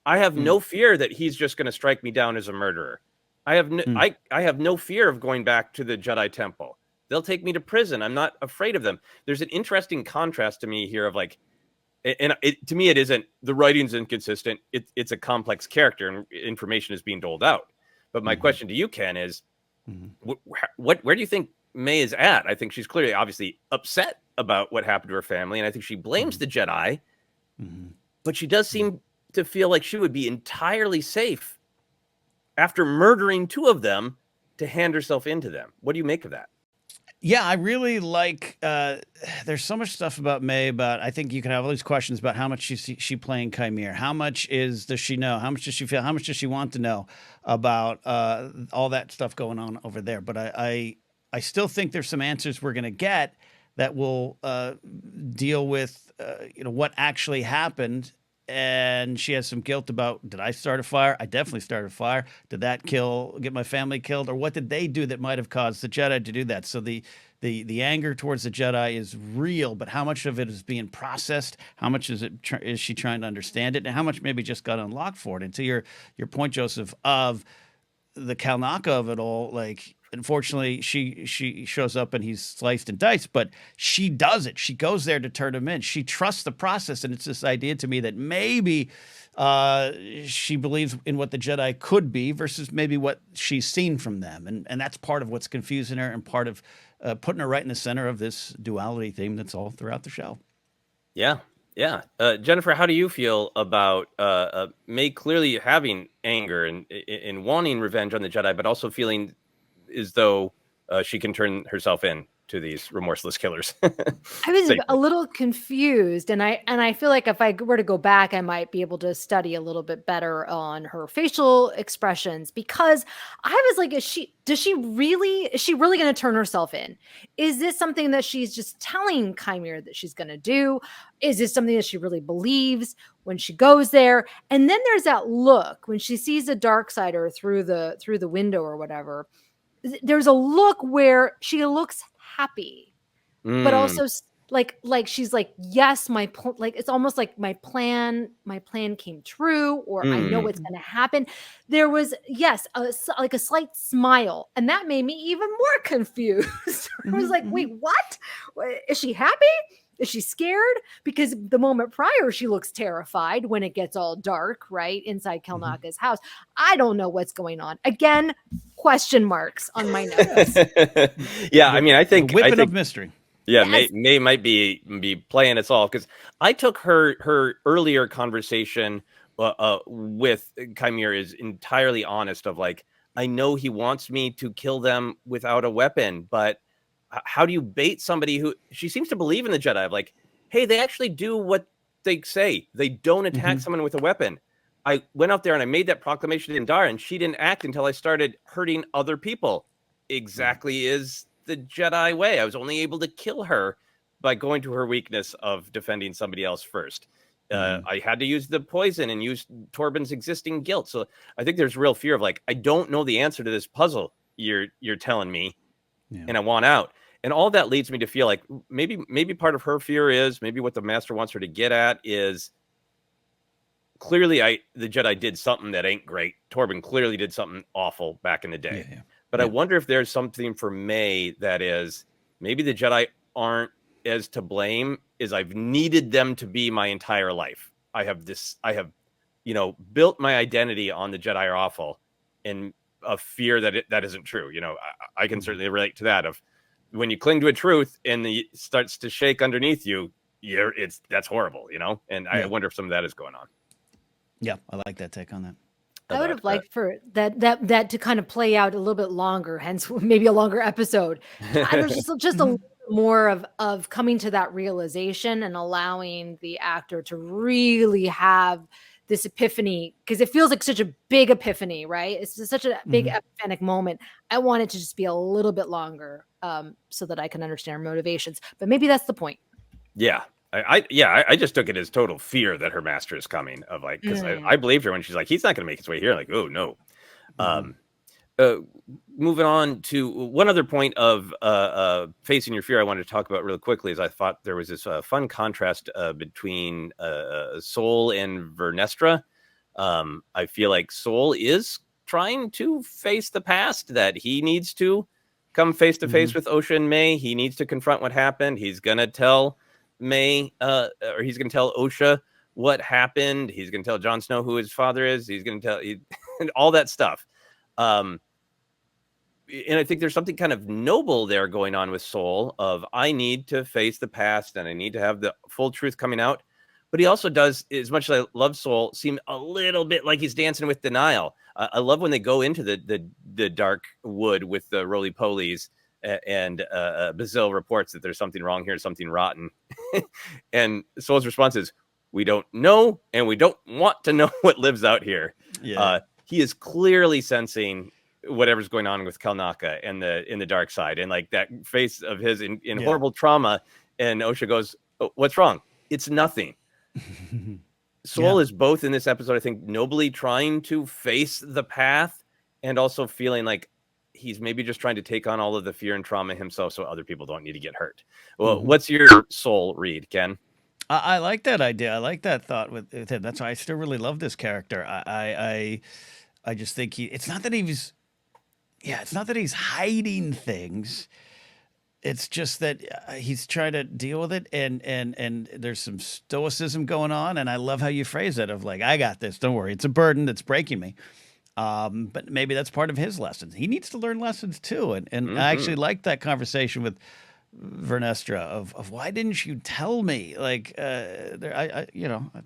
I have no fear that he's just going to strike me down as a murderer. I have no fear of going back to the Jedi Temple. They'll take me to prison. I'm not afraid of them. There's an interesting contrast to me here of like, and to me, it isn't, the writing's inconsistent. It's a complex character and information is being doled out. But my question to you, Ken, is where do you think Mae is at? I think she's clearly obviously upset about what happened to her family. And I think she blames the Jedi, but she does seem to feel like she would be entirely safe after murdering two of them to hand herself into them. What do you make of that? Yeah, I really like. There's so much stuff about Mae. About I think you can have all these questions about how much she playing Chimere. How much does she know? How much does she feel? How much does she want to know about all that stuff going on over there? But I still think there's some answers we're gonna get that will deal with what actually happened. And she has some guilt about, did I start a fire? I definitely started a fire. Did that get my family killed? Or what did they do that might have caused the Jedi to do that? So the anger towards the Jedi is real, but how much of it is being processed? How much is she trying to understand it? And how much maybe just got unlocked for it? And to your point, Joseph, of the Kalnaka of it all, like, unfortunately, she shows up and he's sliced and diced, but she does it. She goes there to turn him in. She trusts the process, and it's this idea to me that maybe she believes in what the Jedi could be versus maybe what she's seen from them, and that's part of what's confusing her and part of putting her right in the center of this duality theme that's all throughout the show. Yeah. Jennifer, how do you feel about Mae clearly having anger and wanting revenge on the Jedi, but also feeling as though she can turn herself in to these remorseless killers? I was a little confused, and I feel like if I were to go back, I might be able to study a little bit better on her facial expressions, because I was like, is she really going to turn herself in? Is this something that she's just telling Chimere that she's going to do? Is this something that she really believes when she goes there? And then there's that look when she sees a Darksider through the window or whatever. There's a look where she looks happy, but also like she's like, yes, it's almost like my plan came true, or I know what's going to happen. There was, yes, like a slight smile, and that made me even more confused. I was like, wait, what? Is she happy? Is she scared? Because the moment prior, she looks terrified when it gets all dark, right? Inside Kelnaka's house. I don't know what's going on. Again, question marks on my notes. Yeah, I mean, I think whipping of mystery. Yeah, yes. Mae might be playing us all, because I took her earlier conversation with Chimere is entirely honest of like, I know he wants me to kill them without a weapon, but how do you bait somebody who she seems to believe in the Jedi of like, hey, they actually do what they say. They don't attack someone with a weapon. I went out there and I made that proclamation in Dar, and she didn't act until I started hurting other people. Exactly is the Jedi way. I was only able to kill her by going to her weakness of defending somebody else first. I had to use the poison and use Torben's existing guilt. So I think there's real fear of like, I don't know the answer to this puzzle you're telling me, and I want out. And all that leads me to feel like maybe part of her fear is, maybe what the Master wants her to get at is, clearly the Jedi did something that ain't great. Torben clearly did something awful back in the day. But I wonder if there's something for Mae that is, maybe the Jedi aren't as to blame as I've needed them to be my entire life. I have built my identity on the Jedi are awful, and a fear that isn't true. I can certainly relate to that of when you cling to a truth and it starts to shake underneath you, that's horrible, and I wonder if some of that is going on. Yeah, I like that take on that. I would have about liked for that to kind of play out a little bit longer, hence maybe a longer episode. There's just a little more of coming to that realization and allowing the actor to really have this epiphany, because it feels like such a big epiphany, right? It's just such a big epiphanic moment. I want it to just be a little bit longer, so that I can understand her motivations. But maybe that's the point. Yeah. I just took it as total fear that her master is coming, of like, because I believed her when she's like, he's not going to make his way here. Like, oh no. Moving on to one other point of facing your fear, I wanted to talk about real quickly, is I thought there was this fun contrast between Sol and Vernestra. I feel like Sol is trying to face the past, that he needs to come face to face with Osha and Mae. He needs to confront what happened. He's going to tell Mae, or he's going to tell Osha what happened. He's going to tell Jon Snow who his father is. He's going to tell all that stuff. And I think there's something kind of noble there going on with Sol, of I need to face the past and I need to have the full truth coming out. But he also does, as much as I love Sol, seem a little bit like he's dancing with denial. I love when they go into the dark wood with the roly-polies, and Bazil reports that there's something wrong here, something rotten. And Sol's response is, we don't know, and we don't want to know what lives out here. Yeah. He is clearly sensing whatever's going on with Kalnaka in the dark side, and like that face of his in horrible trauma. And Osha goes, oh, what's wrong? It's nothing. Sol is both in this episode, I think, nobly trying to face the path, and also feeling like he's maybe just trying to take on all of the fear and trauma himself so other people don't need to get hurt. Well, what's your Sol read, Ken? I like that idea. I like that thought with him. That's why I still really love this character. I just think it's not that he's hiding things. It's just that he's trying to deal with it, and there's some stoicism going on. And I love how you phrase it, of like, I got this. Don't worry. It's a burden that's breaking me. But maybe that's part of his lessons. He needs to learn lessons too. And I actually liked that conversation with Vernestra of why didn't you tell me? Like, I've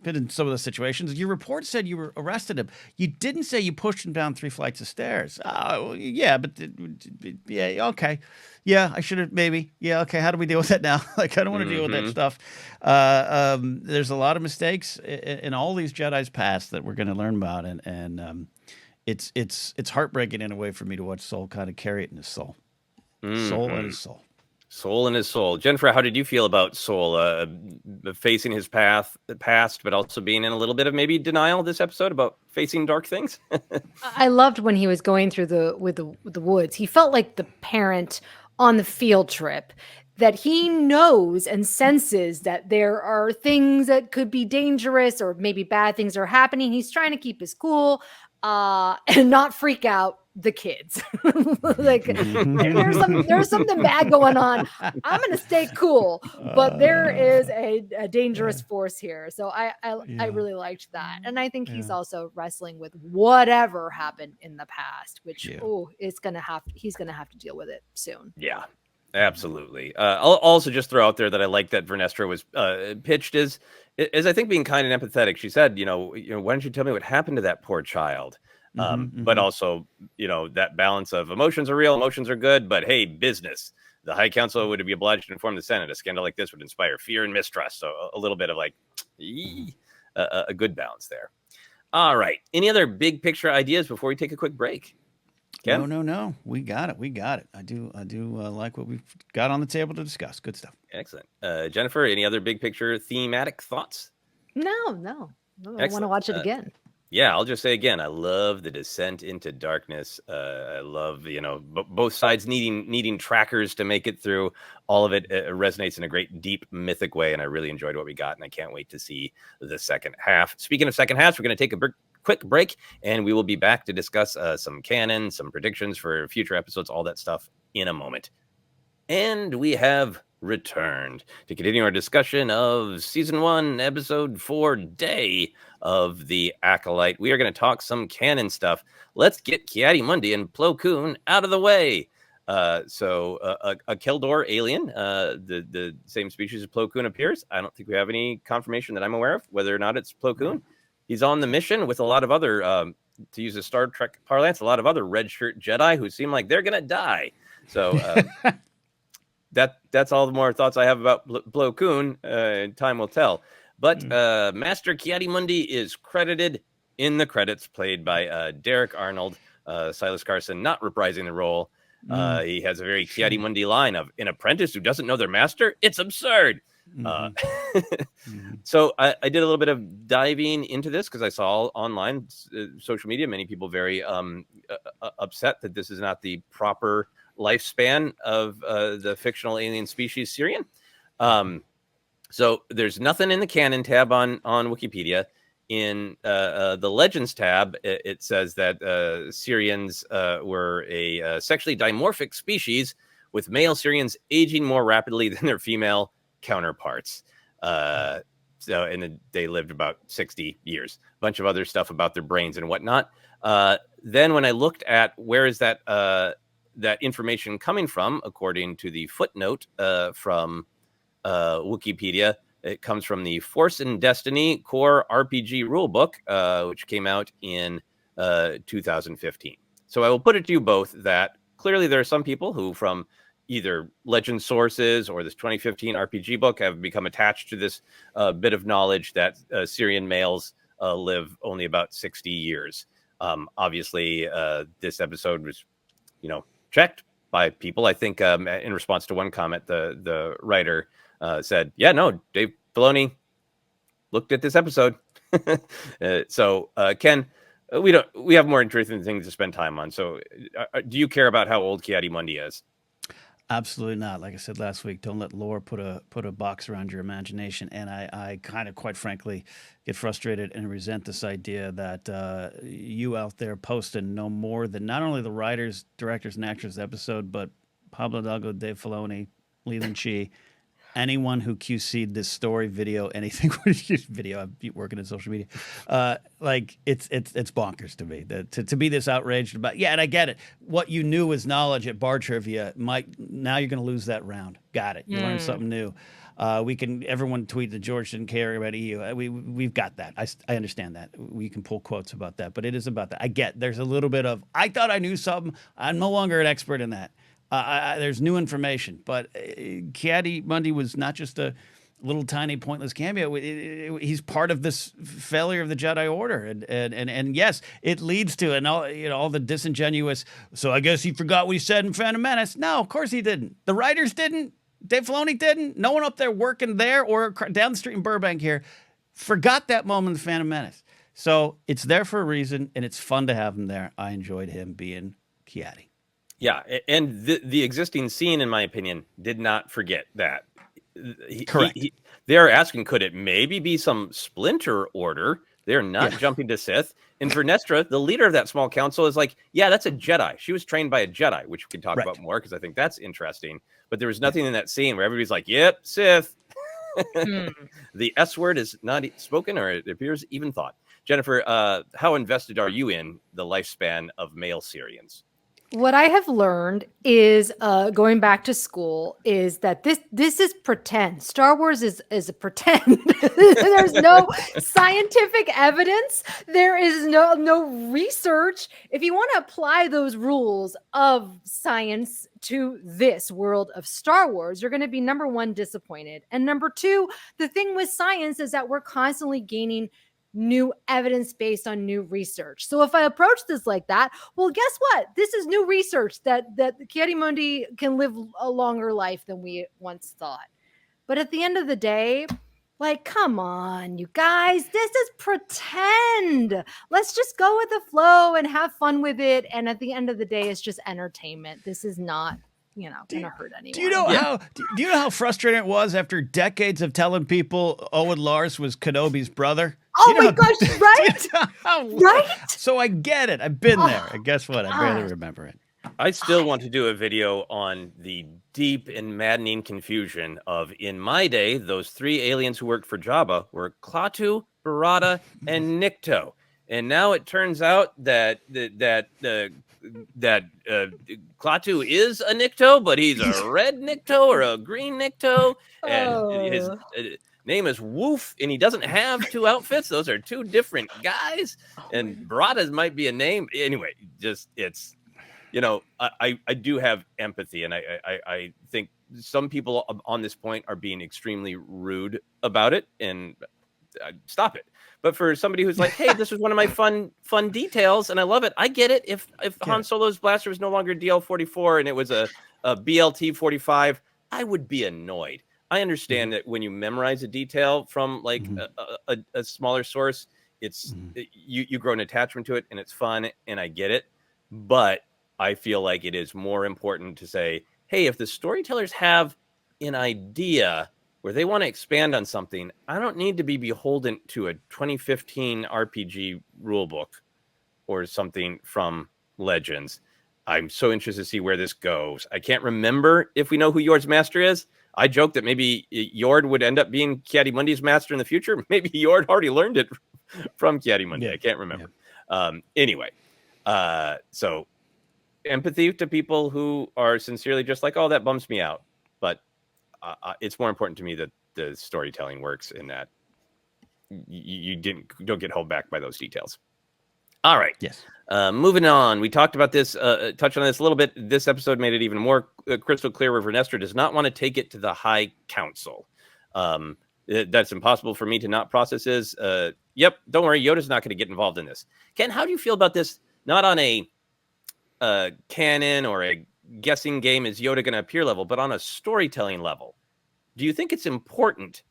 been in some of those situations. Your report said you were arrested him. You didn't say you pushed him down 3 flights of stairs. Yeah, but yeah, okay. Yeah, I should have maybe. Yeah, okay. How do we deal with that now? Like, I don't want to deal with that stuff. There's a lot of mistakes in all these Jedi's past that we're going to learn about, and it's heartbreaking in a way for me to watch Sol kind of carry it in his soul. Soul and his soul. Soul in his soul. Jennifer, how did you feel about Sol facing his past, but also being in a little bit of maybe denial this episode about facing dark things? I loved when he was going through the woods. He felt like the parent on the field trip, that he knows and senses that there are things that could be dangerous, or maybe bad things are happening. He's trying to keep his cool and not freak out the kids. Like, there's something bad going on. I'm gonna stay cool, but there is a dangerous force here. So I really liked that, and I think he's also wrestling with whatever happened in the past, which he's gonna have to deal with it soon. Yeah. Absolutely. I'll also just throw out there that I like that Vernestra was pitched as I think being kind and empathetic. She said, why don't you tell me what happened to that poor child? But also, that balance of emotions are real, emotions are good, but hey, business. The High Council would be obliged to inform the Senate. A scandal like this would inspire fear and mistrust. So a little bit of like a good balance there. All right. Any other big picture ideas before we take a quick break? Ken? No. We got it. I do like what we've got on the table to discuss. Good stuff. Excellent. Jennifer, any other big picture thematic thoughts? No. I want to watch it again. Yeah, I'll just say again, I love the descent into darkness. I love, both sides needing trackers to make it through. All of it resonates in a great, deep, mythic way, and I really enjoyed what we got, and I can't wait to see the second half. Speaking of second halves, we're going to take a quick break, and we will be back to discuss some canon, some predictions for future episodes, all that stuff in a moment. And we have returned to continue our discussion of Season 1, Episode 4, Day of the Acolyte. We are going to talk some canon stuff. Let's get Ki-Adi-Mundi and Plo Koon out of the way. So a Keldor alien, the same species as Plo Koon appears. I don't think we have any confirmation that I'm aware of whether or not it's Plo Koon. He's on the mission with a lot of other to use a Star Trek parlance, a lot of other red shirt Jedi who seem like they're gonna die. So that's all the more thoughts I have about Plo Koon. Time will tell. But Master Ki-Adi-Mundi is credited in the credits, played by Derek Arnold. Silas Carson not reprising the role. He has a very Ki-Adi-Mundi line of, an apprentice who doesn't know their master? It's absurd. So I did a little bit of diving into this because I saw online social media, many people very upset that this is not the proper lifespan of the fictional alien species Syrian. So there's nothing in the canon tab on Wikipedia. In the Legends tab, it says that Syrians were a sexually dimorphic species, with male Syrians aging more rapidly than their female counterparts. And they lived about 60 years. A bunch of other stuff about their brains and whatnot. Then when I looked at where is that information coming from, according to the footnote from Wikipedia, it comes from the Force and Destiny Core RPG Rulebook, which came out in 2015. So I will put it to you both that clearly there are some people who, from either legend sources or this 2015 RPG book, have become attached to this bit of knowledge that Syrian males live only about 60 years. Obviously, this episode was, checked by people. I think in response to one comment, the writer said, "Yeah, no, Dave Filoni looked at this episode." So, Ken, we have more interesting things to spend time on. So, do you care about how old Ki-Adi-Mundi is? Absolutely not. Like I said last week, don't let lore put a box around your imagination. And I kind of, quite frankly, get frustrated and resent this idea that you out there posting no more than not only the writers, directors, and actors of the episode, but Pablo Hidalgo, Dave Filoni, Leland Chee, anyone who QC'd this story, video, anything video. I'm working in social media. It's bonkers to me to be this outraged about. Yeah, and I get it. What you knew was knowledge at bar trivia. Now you're going to lose that round. Got it. You learned something new. Everyone tweet that George didn't care about EU. We've got that. I understand that. We can pull quotes about that, but it is about that. I get there's a little bit of, I thought I knew something. I'm no longer an expert in that. There's new information, but Ki-Adi-Mundi was not just a little tiny pointless cameo. He's part of this failure of the Jedi Order, and yes, it leads to all the disingenuous. So I guess he forgot what he said in Phantom Menace. No, of course he didn't. The writers didn't. Dave Filoni didn't. No one up there working there or down the street in Burbank here forgot that moment in Phantom Menace. So it's there for a reason, and it's fun to have him there. I enjoyed him being Ki-Adi. Yeah, and the existing scene, in my opinion, did not forget that. Correct. They are asking, could it maybe be some splinter order? They're not jumping to Sith. And Vernestra, the leader of that small council, is like, yeah, that's a Jedi. She was trained by a Jedi, which we can talk about more because I think that's interesting. But there was nothing in that scene where everybody's like, yep, Sith. The S word is not spoken, or it appears even thought. Jennifer, how invested are you in the lifespan of male Syrians? What I have learned is going back to school is that this is pretend. Star Wars is a pretend. There's no scientific evidence. There is no research. If you want to apply those rules of science to this world of Star Wars, you're going to be, number one, disappointed. And number two, the thing with science is that we're constantly gaining new evidence based on new research. So if I approach this like that, well, guess what? This is new research that Ki-Adi-Mundi can live a longer life than we once thought. But at the end of the day, like, come on, you guys, this is pretend. Let's just go with the flow and have fun with it. And at the end of the day, it's just entertainment. This is not, gonna hurt anyone. Do you know how frustrating it was after decades of telling people Owen Lars was Kenobi's brother? Oh my gosh, right? Right? So I get it. I've been there. And guess what? I barely remember it. I still want to do a video on the deep and maddening confusion of, in my day, those three aliens who worked for Jabba were Klaatu, Barada, and Nikto. And now it turns out that that Klaatu is a Nikto, but he's a red Nikto or a green Nikto, and his name is Woof, and he doesn't have two outfits. Those are two different guys. And Barada's might be a name. Anyway, just it's, I do have empathy, and I think some people on this point are being extremely rude about it, and stop it. But for somebody who's like, hey, this was one of my fun details, and I love it. I get it. If Han Solo's blaster was no longer DL-44 and it was a BLT-45, I would be annoyed. I understand that when you memorize a detail from like a smaller source, it's you grow an attachment to it, and it's fun, and I get it. But I feel like it is more important to say, hey, if the storytellers have an idea where they want to expand on something, I don't need to be beholden to a 2015 RPG rulebook or something from Legends. I'm so interested to see where this goes. I can't remember if we know who Yord's master is. I joke that maybe Yord would end up being Kiadi-Mundi's master in the future. Maybe Yord already learned it from Kiadi-Mundi. Yeah. I can't remember. Yeah. Anyway, so empathy to people who are sincerely just like, oh, that bums me out. But it's more important to me that the storytelling works in that you don't get held back by those details. All right. Yes. Moving on. We talked about this, touched on this a little bit. This episode made it even more crystal clear where Vernestra does not want to take it to the High Council. That's impossible for me to not process is, yep, don't worry, Yoda's not going to get involved in this. Ken, how do you feel about this? Not on a canon or a guessing game is Yoda going to appear level, but on a storytelling level, do you think it's important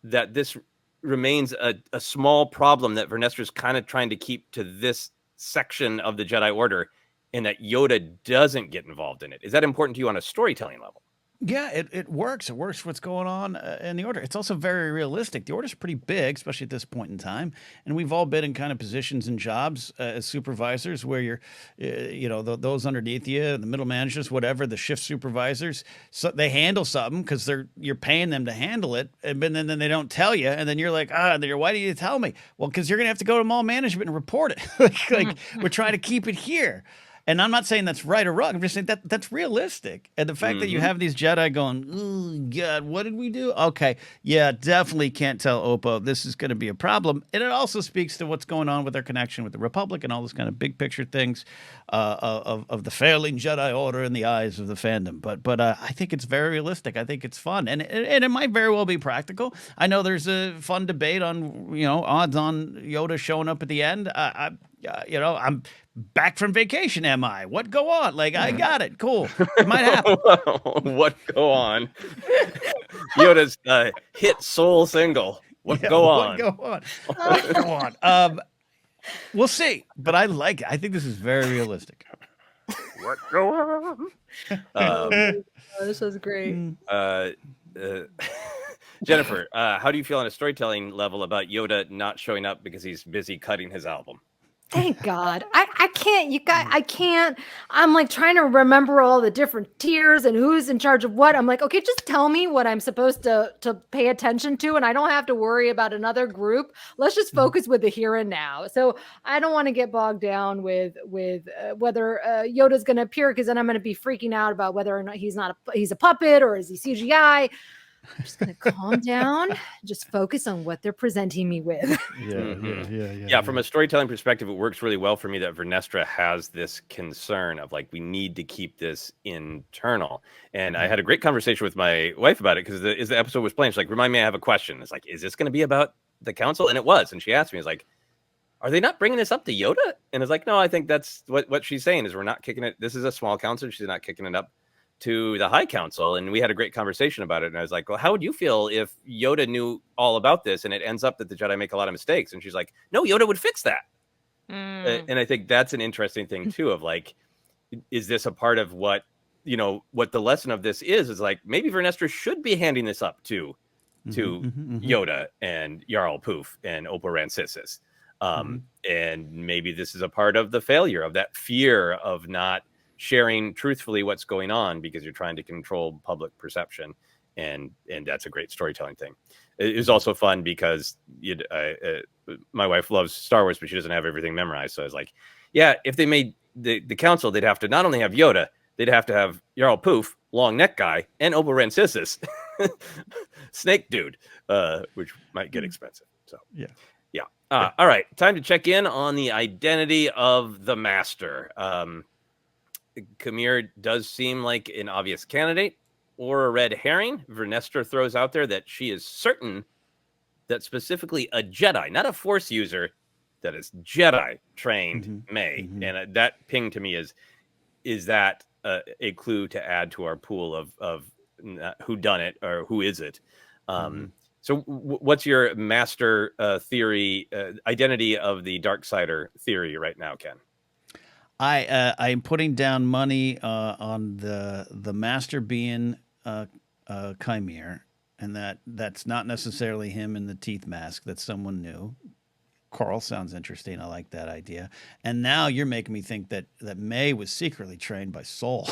that this remains a small problem that Vernestra's kind of trying to keep to this section of the Jedi Order, and that Yoda doesn't get involved in it? Is that important to you on a storytelling level? Yeah, it works. It works for what's going on in the Order. It's also very realistic. The Order's pretty big, especially at this point in time. And we've all been in kind of positions and jobs as supervisors where you're, those underneath you, the middle managers, whatever, the shift supervisors, so they handle something because you're paying them to handle it. And then they don't tell you. And then you're like, why do you tell me? Well, because you're going to have to go to mall management and report it. We're trying to keep it here. And I'm not saying that's right or wrong. I'm just saying that's realistic. And the fact that you have these Jedi going, oh, God, what did we do? Okay, yeah, definitely can't tell Oppo. This is going to be a problem. And it also speaks to what's going on with their connection with the Republic and all those kind of big picture things of the failing Jedi Order in the eyes of the fandom. But I think it's very realistic. I think it's fun. And it might very well be practical. I know there's a fun debate on, odds on Yoda showing up at the end. I'm back from vacation, am I? What go on? Like, I got it. Cool. It might happen. What go on? Yoda's hit soul single. What go on? What go on? What go on? We'll see. But I like it. I think this is very realistic. What go on? This was great. Jennifer, how do you feel on a storytelling level about Yoda not showing up because he's busy cutting his album? Thank God. I can't, you guys, I can't. I'm like trying to remember all the different tiers and who's in charge of what. I'm like, okay, just tell me what I'm supposed to pay attention to, and I don't have to worry about another group. Let's just focus with the here and now. So I don't want to get bogged down with whether Yoda's going to appear, because then I'm going to be freaking out about whether or not he's a puppet or is he CGI. I'm just going to calm down, just focus on what they're presenting me with. Yeah. From a storytelling perspective, it works really well for me that Vernestra has this concern of like, we need to keep this internal. And I had a great conversation with my wife about it, because as the episode was playing, she's like, remind me, I have a question. It's like, is this going to be about the council? And it was. And she asked me, it's like, are they not bringing this up to Yoda? And it's like, no, I think that's what she's saying is we're not kicking it. This is a small council. She's not kicking it up to the High Council. And we had a great conversation about it. And I was like, well, how would you feel if Yoda knew all about this and it ends up that the Jedi make a lot of mistakes? And she's like, no, Yoda would fix that. And I think that's an interesting thing too, of like, is this a part of what the lesson of this is like, maybe Vernestra should be handing this up to Yoda and Jarl Poof and Oppo Rancisis. And maybe this is a part of the failure of that fear of not sharing truthfully what's going on because you're trying to control public perception, and that's a great storytelling thing. It was also fun because my wife loves Star Wars, but she doesn't have everything memorized. So I was like, yeah, if they made the council, they'd have to not only have Yoda, they'd have to have Jarl Poof, long neck guy, and Obo Rancisis, snake dude, which might get expensive. So Yeah. All right, time to check in on the identity of the Master. Kamir does seem like an obvious candidate or a red herring. Vernestra throws out there that she is certain that specifically a Jedi, not a Force user, that is Jedi trained Mae, and that ping to me is that a clue to add to our pool of who done it or who is it. So what's your Master theory, identity of the Darksider theory right now, Ken? I'm putting down money on the Master being Chimere, and that's not necessarily him in the teeth mask. That's someone new. Carl sounds interesting. I like that idea. And now you're making me think that Mae was secretly trained by Soul.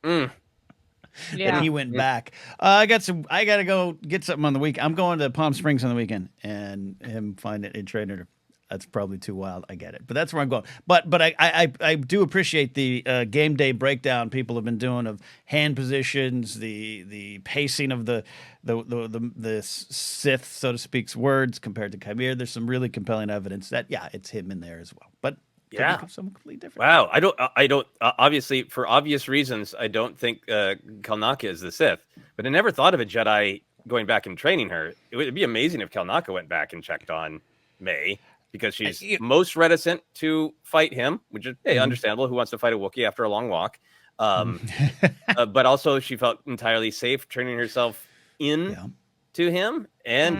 Yeah. And he went back. I got to go get something on the week. I'm going to Palm Springs on the weekend, and him find it and train her. That's probably too wild. I get it, but that's where I'm going. But I do appreciate the game day breakdown people have been doing of hand positions, the pacing of the Sith, so to speak's words compared to Chimere. There's some really compelling evidence that it's him in there as well. But someone completely different. Wow, I don't. Obviously, for obvious reasons, I don't think Kalnaka is the Sith. But I never thought of a Jedi going back and training her. It would be amazing if Kalnaka went back and checked on Mae, because she's most reticent to fight him, which is understandable. Who wants to fight a Wookiee after a long walk? But also she felt entirely safe training herself in to him, and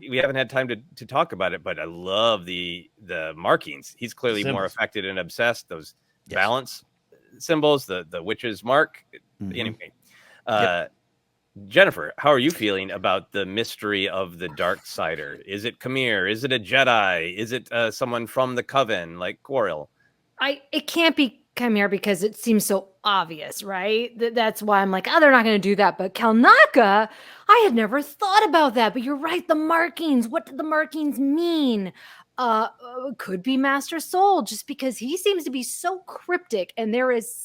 we haven't had time to talk about it, but I love the markings. He's clearly more affected and obsessed. Those balance symbols, the witch's mark. Anyway, Jennifer, how are you feeling about the mystery of the Darksider? Is it Chimere? Is it a Jedi? Is it someone from the Coven like Quarrel? It can't be Chimere because it seems so obvious, right? That's why I'm like, they're not going to do that. But Kalnaka, I had never thought about that. But you're right, the markings. What did the markings mean? Could be Master Soul, just because he seems to be so cryptic, and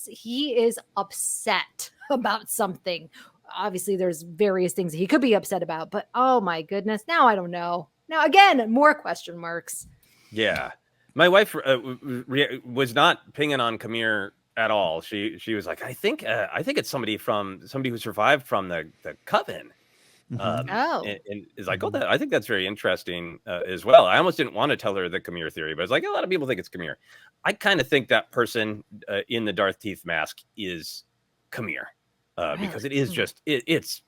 he is upset about something. Obviously, there's various things he could be upset about, but oh my goodness, now I don't know. Now again, more question marks. Yeah, my wife was not pinging on Chimere at all. She was like, I think it's somebody who survived from the Coven. And is like, I think that's very interesting as well. I almost didn't want to tell her the Chimere theory, but I was like, a lot of people think it's Chimere. I kind of think that person in the Darth Teeth mask is Chimere. Because it is just it's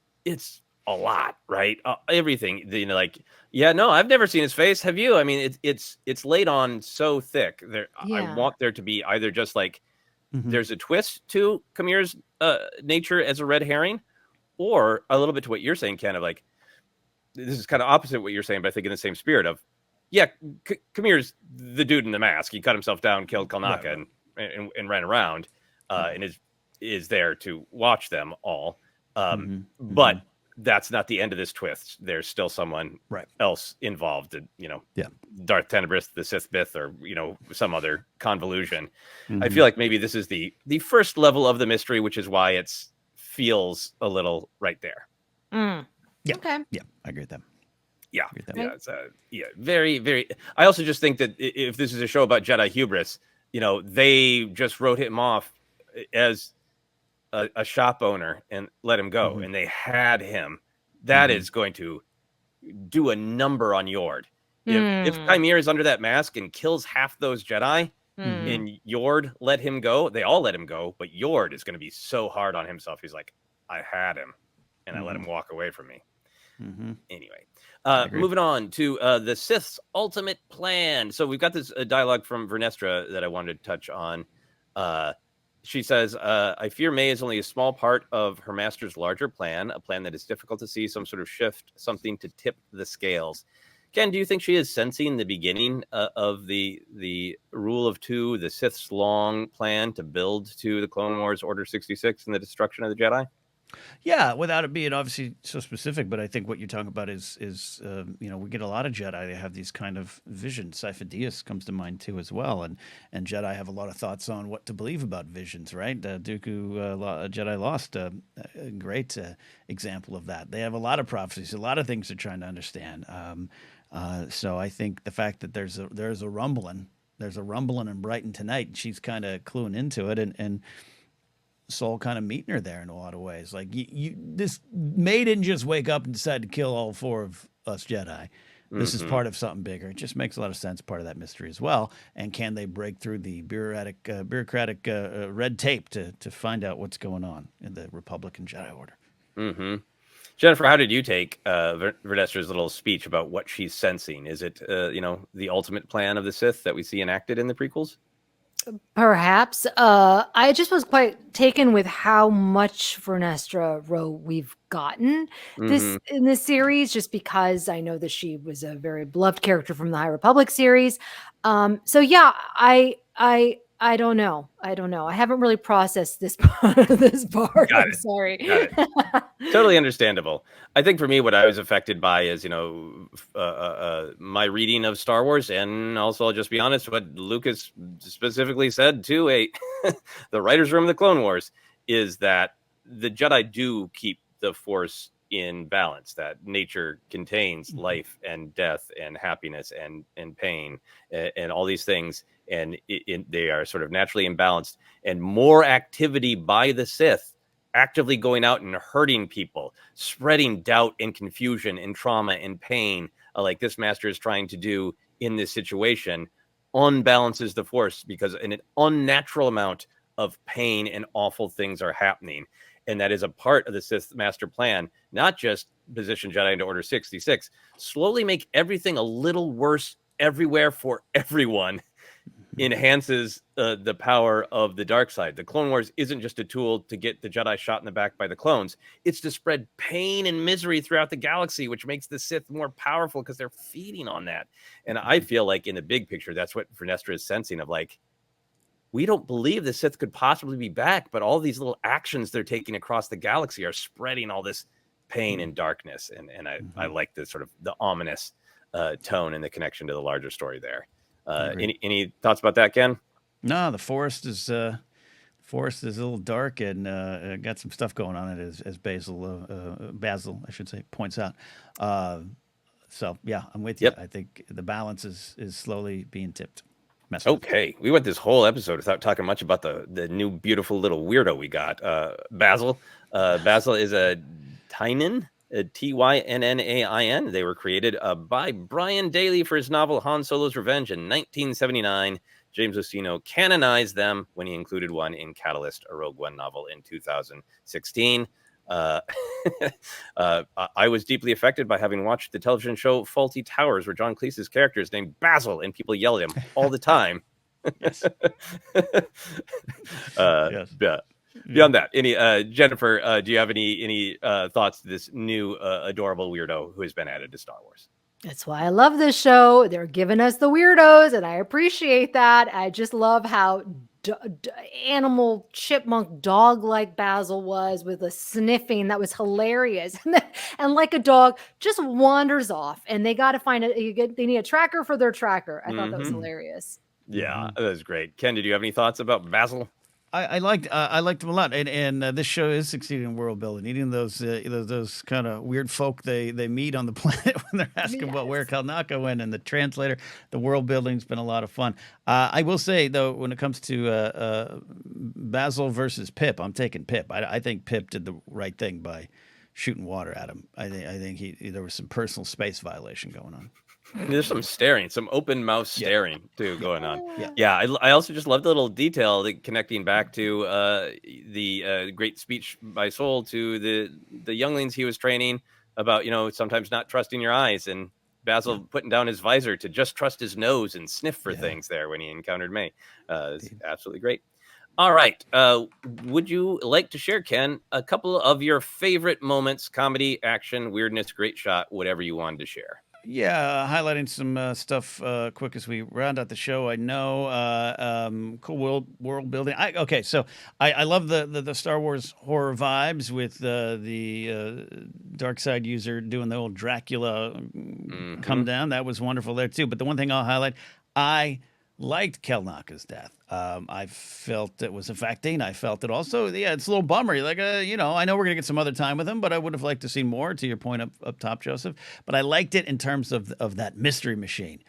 a lot, right? Everything, I've never seen his face. Have you? I mean, it's laid on so thick. There, I want there to be either just like there's a twist to Chimere's nature as a red herring, or a little bit to what you're saying, Ken. Of like, this is kind of opposite what you're saying, but I think in the same spirit of, Chimere's the dude in the mask. He cut himself down, killed Kalnaka, and ran around, and is there to watch them all. But that's not the end of this twist. There's still someone else involved, Darth Tenebrous, the Sith Bith, or, some other convolution. I feel like maybe this is the first level of the mystery, which is why it feels a little right there. Yeah. Okay. Yeah, I agree with them. Yeah. It's, very, very. I also just think that if this is a show about Jedi hubris, they just wrote him off as a shop owner and let him go, and they had him. That is going to do a number on Yord. If Chimere is under that mask and kills half those Jedi, and Yord let him go, they all let him go, but Yord is going to be so hard on himself. He's like, I had him, and I let him walk away from me. Anyway, moving on to the Sith's ultimate plan. So we've got this dialogue from Vernestra that I wanted to touch on. She says, I fear Mae is only a small part of her master's larger plan, a plan that is difficult to see some sort of shift, something to tip the scales. Ken, do you think she is sensing the beginning of the Rule of Two, the Sith's long plan to build to the Clone Wars Order 66 and the destruction of the Jedi? Yeah, without it being obviously so specific, but I think what you're talking about is we get a lot of Jedi. They have these kind of visions. Sifo-Dyas comes to mind too as well, and Jedi have a lot of thoughts on what to believe about visions. Right, Dooku Jedi Lost, a great example of that. They have a lot of prophecies, a lot of things they're trying to understand. So I think the fact that there's a rumbling. There's a rumbling in Brighton tonight, and she's kind of cluing into it, and Saul kind of meeting her there in a lot of ways. Like this Mae didn't just wake up and decide to kill all 4 of us Jedi. This is part of something bigger. It just makes a lot of sense, part of that mystery as well. And can they break through the bureaucratic red tape to find out what's going on in the Republican Jedi Order? Mm-hmm. Jennifer, how did you take Verdestra's little speech about what she's sensing? Is it, the ultimate plan of the Sith that we see enacted in the prequels? Perhaps. I just was quite taken with how much Vernestra Rowe we've gotten in this series, just because I know that she was a very beloved character from the High Republic series. So yeah, I don't know. I haven't really processed this part. I'm sorry. Got it. Totally understandable. I think for me, what I was affected by is, my reading of Star Wars, and also, I'll just be honest, what Lucas specifically said to the writers' room of the Clone Wars is that the Jedi do keep the Force in balance, that nature contains life and death and happiness and pain and all these things, and they are sort of naturally imbalanced, and more activity by the Sith actively going out and hurting people, spreading doubt and confusion and trauma and pain, like this master is trying to do in this situation, unbalances the Force, because an unnatural amount of pain and awful things are happening. And that is a part of the Sith master plan, not just position Jedi into Order 66, slowly make everything a little worse everywhere for everyone, enhances the power of the dark side. The Clone Wars isn't just a tool to get the Jedi shot in the back by the clones. It's to spread pain and misery throughout the galaxy, which makes the Sith more powerful because they're feeding on that. And I feel like in the big picture, that's what Vernestra is sensing of, like, we don't believe the Sith could possibly be back, but all these little actions they're taking across the galaxy are spreading all this pain and darkness. And I like the sort of the ominous tone and the connection to the larger story there. Any thoughts about that, Ken? No, the forest is a little dark and got some stuff going on it, as Basil, I should say, points out. So yeah, I'm with you. I think the balance is slowly being tipped. Okay, we went this whole episode without talking much about the new beautiful little weirdo we got, Basil. Basil is a Tynan, Tynnain. They were created by Brian Daley for his novel Han Solo's Revenge in 1979. James Luceno canonized them when he included one in Catalyst, a Rogue One novel, in 2016. I was deeply affected by having watched the television show Fawlty Towers, where John Cleese's character is named Basil, and people yell at him all the time. Yes. Yes. Beyond that, any Jennifer, do you have any thoughts to this new adorable weirdo who has been added to Star Wars? That's why I love this show. They're giving us the weirdos, and I appreciate that. I just love how animal chipmunk dog like Basil was, with a sniffing that was hilarious. And like a dog just wanders off, and they got to find it. They need a tracker for their tracker. I thought that was hilarious. Yeah, that was great. Ken, did you have any thoughts about Basil? I liked him a lot, and this show is succeeding in world building. Eating those kind of weird folk they meet on the planet when they're asking about where Kalnaka went, and the translator, the world building's been a lot of fun. I will say though, when it comes to Basil versus Pip, I'm taking Pip. I think Pip did the right thing by shooting water at him. I think there was some personal space violation going on. There's some staring, some open mouth staring too going on. Yeah. I also just love the little detail connecting back to the great speech by Sol to the younglings he was training about, sometimes not trusting your eyes, and Basil putting down his visor to just trust his nose and sniff for things there when he encountered Mae. It's absolutely great. All right. Would you like to share, Ken, a couple of your favorite moments, comedy, action, weirdness, great shot, whatever you wanted to share? Yeah, highlighting some stuff quick as we round out the show. I know cool world building. Okay, so I love the Star Wars horror vibes with the dark side user doing the old Dracula come down. That was wonderful there too. But the one thing I'll highlight, I liked Kelnaka's death. I felt it was affecting. I felt it also. Yeah, it's a little bummer. Like, I know we're gonna get some other time with him, but I would have liked to see more. To your point up top, Joseph. But I liked it in terms of that mystery machine.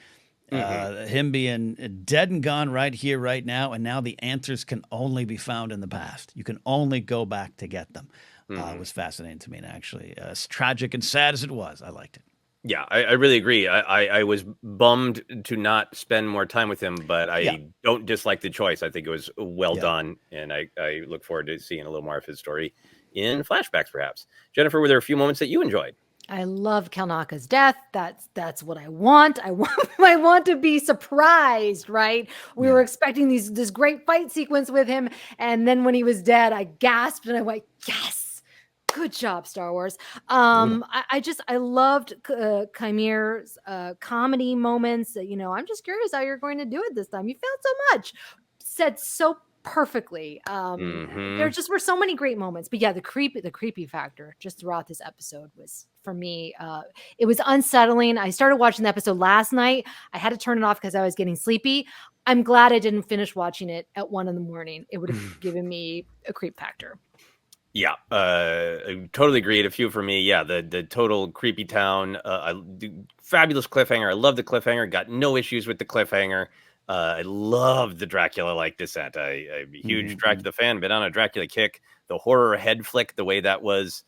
Him being dead and gone right here, right now, and now the answers can only be found in the past. You can only go back to get them. It was fascinating to me, and actually, as tragic and sad as it was, I liked it. Yeah, I really agree. I was bummed to not spend more time with him, but I don't dislike the choice. I think it was well done, and I look forward to seeing a little more of his story in flashbacks, perhaps. Jennifer, were there a few moments that you enjoyed? I love Kelnaka's death. That's what I want. I want to be surprised, right? We were expecting this great fight sequence with him, and then when he was dead, I gasped and I went, yes. Good job, Star Wars. I loved Chimere's comedy moments. I'm just curious how you're going to do it this time. You failed so much. Said so perfectly. There just were so many great moments. But yeah, the creepy factor just throughout this episode was, for me, it was unsettling. I started watching the episode last night. I had to turn it off because I was getting sleepy. I'm glad I didn't finish watching it at 1 a.m. It would have given me a creep factor. Yeah, I totally agreed. A few for me. Yeah, the total creepy town. Fabulous cliffhanger. I love the cliffhanger. Got no issues with the cliffhanger. I love the Dracula-like descent. I'm a huge Dracula fan. Been on a Dracula kick. The horror head flick, the way that was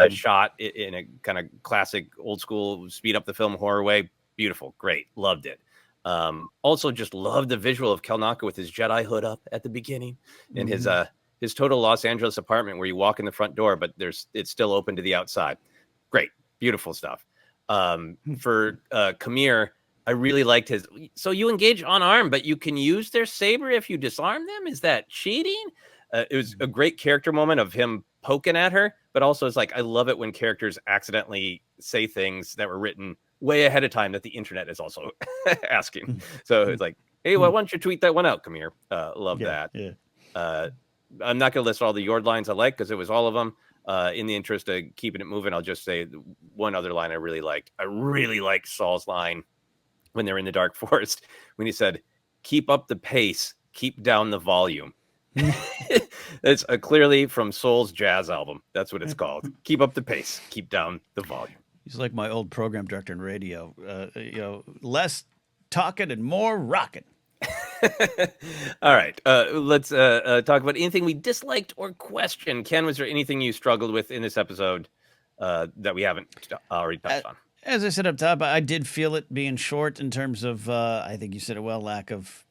shot in a kind of classic old school speed up the film horror way. Beautiful. Great. Loved it. Also just loved the visual of Kelnaka with his Jedi hood up at the beginning and his total Los Angeles apartment where you walk in the front door, but it's still open to the outside. Great. Beautiful stuff. For Chimere, I really liked his. So you engage unarmed, but you can use their saber if you disarm them. Is that cheating? It was a great character moment of him poking at her, but also it's like, I love it when characters accidentally say things that were written way ahead of time that the internet is also asking. So it's like, hey, why don't you tweet that one out, Chimere? Love that. Yeah. I'm not going to list all the Yord lines I like because it was all of them. In the interest of keeping it moving, I'll just say one other line I really liked. I really liked Saul's line when they're in the dark forest when he said, "Keep up the pace, keep down the volume." It's clearly from Soul's jazz album. That's what it's called. Keep up the pace, keep down the volume. He's like my old program director in radio. Less talking and more rocking. All right. Let's talk about anything we disliked or questioned. Ken, was there anything you struggled with in this episode that we haven't already touched on? As I said up top, I did feel it being short in terms of, I think you said it well, lack of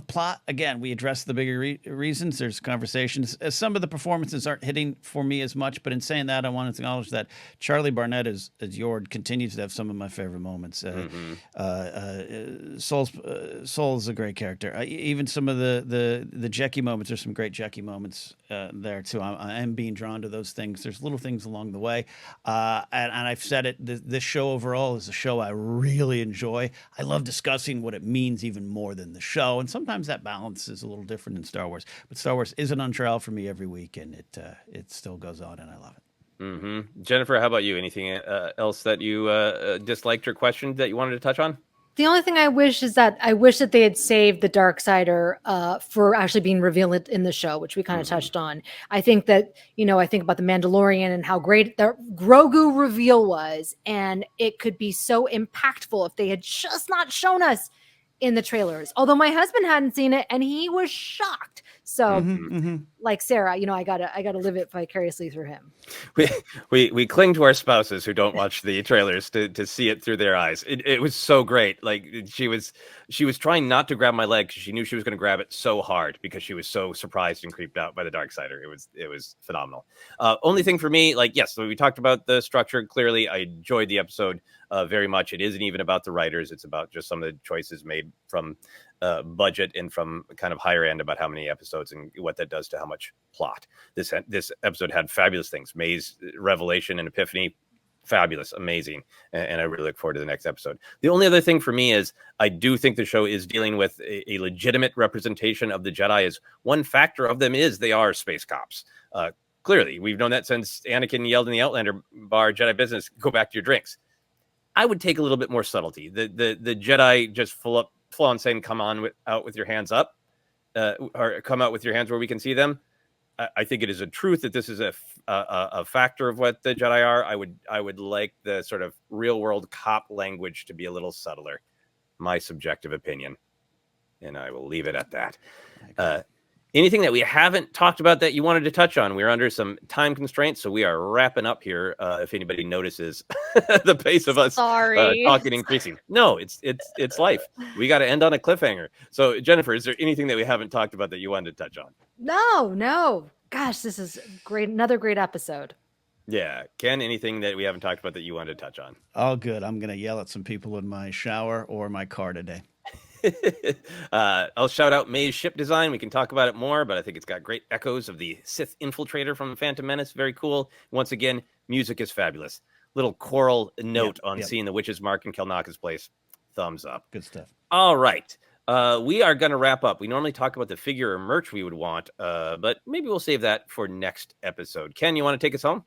plot. Again, we addressed the bigger reasons. There's conversations. Some of the performances aren't hitting for me as much, but in saying that, I want to acknowledge that Charlie Barnett as Yord continues to have some of my favorite moments. Soul's a great character. Even some of the Jeckie moments, there's some great Jeckie moments there too. I am being drawn to those things. There's little things along the way. And I've said it, this show overall is a show I really enjoy. I love discussing what it means even more than the show. And sometimes that balance is a little different in Star Wars. But Star Wars isn't on trial for me every week, and it still goes on, and I love it. Jennifer, how about you? Anything else that you disliked or questioned that you wanted to touch on? The only thing I wish that they had saved the Darksider for actually being revealed in the show, which we kind of touched on. I think that, I think about the Mandalorian and how great the Grogu reveal was, and it could be so impactful if they had just not shown us in the trailers. Although my husband hadn't seen it and he was shocked. So like Sarah, I gotta live it vicariously through him. We cling to our spouses who don't watch the trailers to see it through their eyes. It was so great. Like she was trying not to grab my leg because she knew she was going to grab it so hard because she was so surprised and creeped out by the Darksider. It was phenomenal. Only thing for me, so we talked about the structure. Clearly, I enjoyed the episode very much. It isn't even about the writers. It's about just some of the choices made from budget and from kind of higher end about how many episodes and what that does to how much plot. This episode had fabulous things. Mae's revelation and epiphany, fabulous, amazing, and I really look forward to the next episode. The only other thing for me is I do think the show is dealing with a legitimate representation of the Jedi. As one factor of them is they are space cops. Clearly, we've known that since Anakin yelled in the Outlander bar, "Jedi business, go back to your drinks." I would take a little bit more subtlety. The Jedi just full on saying, "Come on out with your hands up," or "Come out with your hands where we can see them." I think it is a truth that this is a factor of what the Jedi are. I would like the sort of real world cop language to be a little subtler. My subjective opinion, and I will leave it at that. Anything that we haven't talked about that you wanted to touch on? We're under some time constraints, so we are wrapping up here. If anybody notices the pace of us talking increasing. No, it's life. We got to end on a cliffhanger. So, Jennifer, is there anything that we haven't talked about that you wanted to touch on? No. Gosh, this is great. Another great episode. Yeah. Ken, anything that we haven't talked about that you wanted to touch on? All good. I'm going to yell at some people in my shower or my car today. I'll shout out Mae's ship design. We can talk about it more, but I think it's got great echoes of the Sith infiltrator from Phantom Menace. Very cool. Once again, music is fabulous. Little choral note on seeing the witch's mark in Kelnaka's place. Thumbs up. Good stuff. All right. We are going to wrap up. We normally talk about the figure or merch we would want, but maybe we'll save that for next episode. Ken, you want to take us home?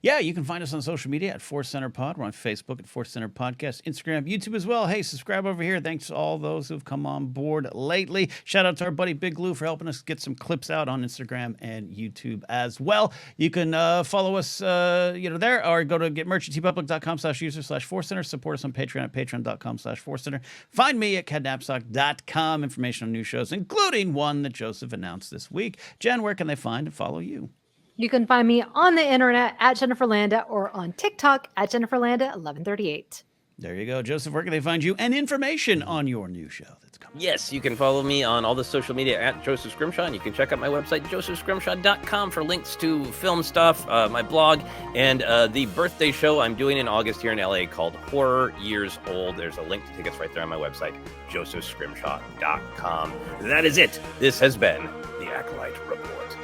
Yeah, you can find us on social media at ForceCenter Pod. We're on Facebook at ForceCenter Podcast, Instagram, YouTube as well. Hey, subscribe over here. Thanks to all those who've come on board lately. Shout out to our buddy Big Lou for helping us get some clips out on Instagram and YouTube as well. You can follow us there, or go to getmerch@tpublic.com/user/ForceCenter. Support us on Patreon at patreon.com/ForceCenter. Find me at KenNapzok.com. Information on new shows, including one that Joseph announced this week. Jen, where can they find and follow you? You can find me on the internet at Jennifer Landa or on TikTok at Jennifer Landa 1138. There you go. Joseph, where can they find you and information on your new show that's coming? Yes, you can follow me on all the social media at Joseph Scrimshaw, and you can check out my website, josephscrimshaw.com, for links to film stuff, my blog, and the birthday show I'm doing in August here in LA called Horror Years Old. There's a link to tickets right there on my website, josephscrimshaw.com. That is it. This has been the Acolyte Report.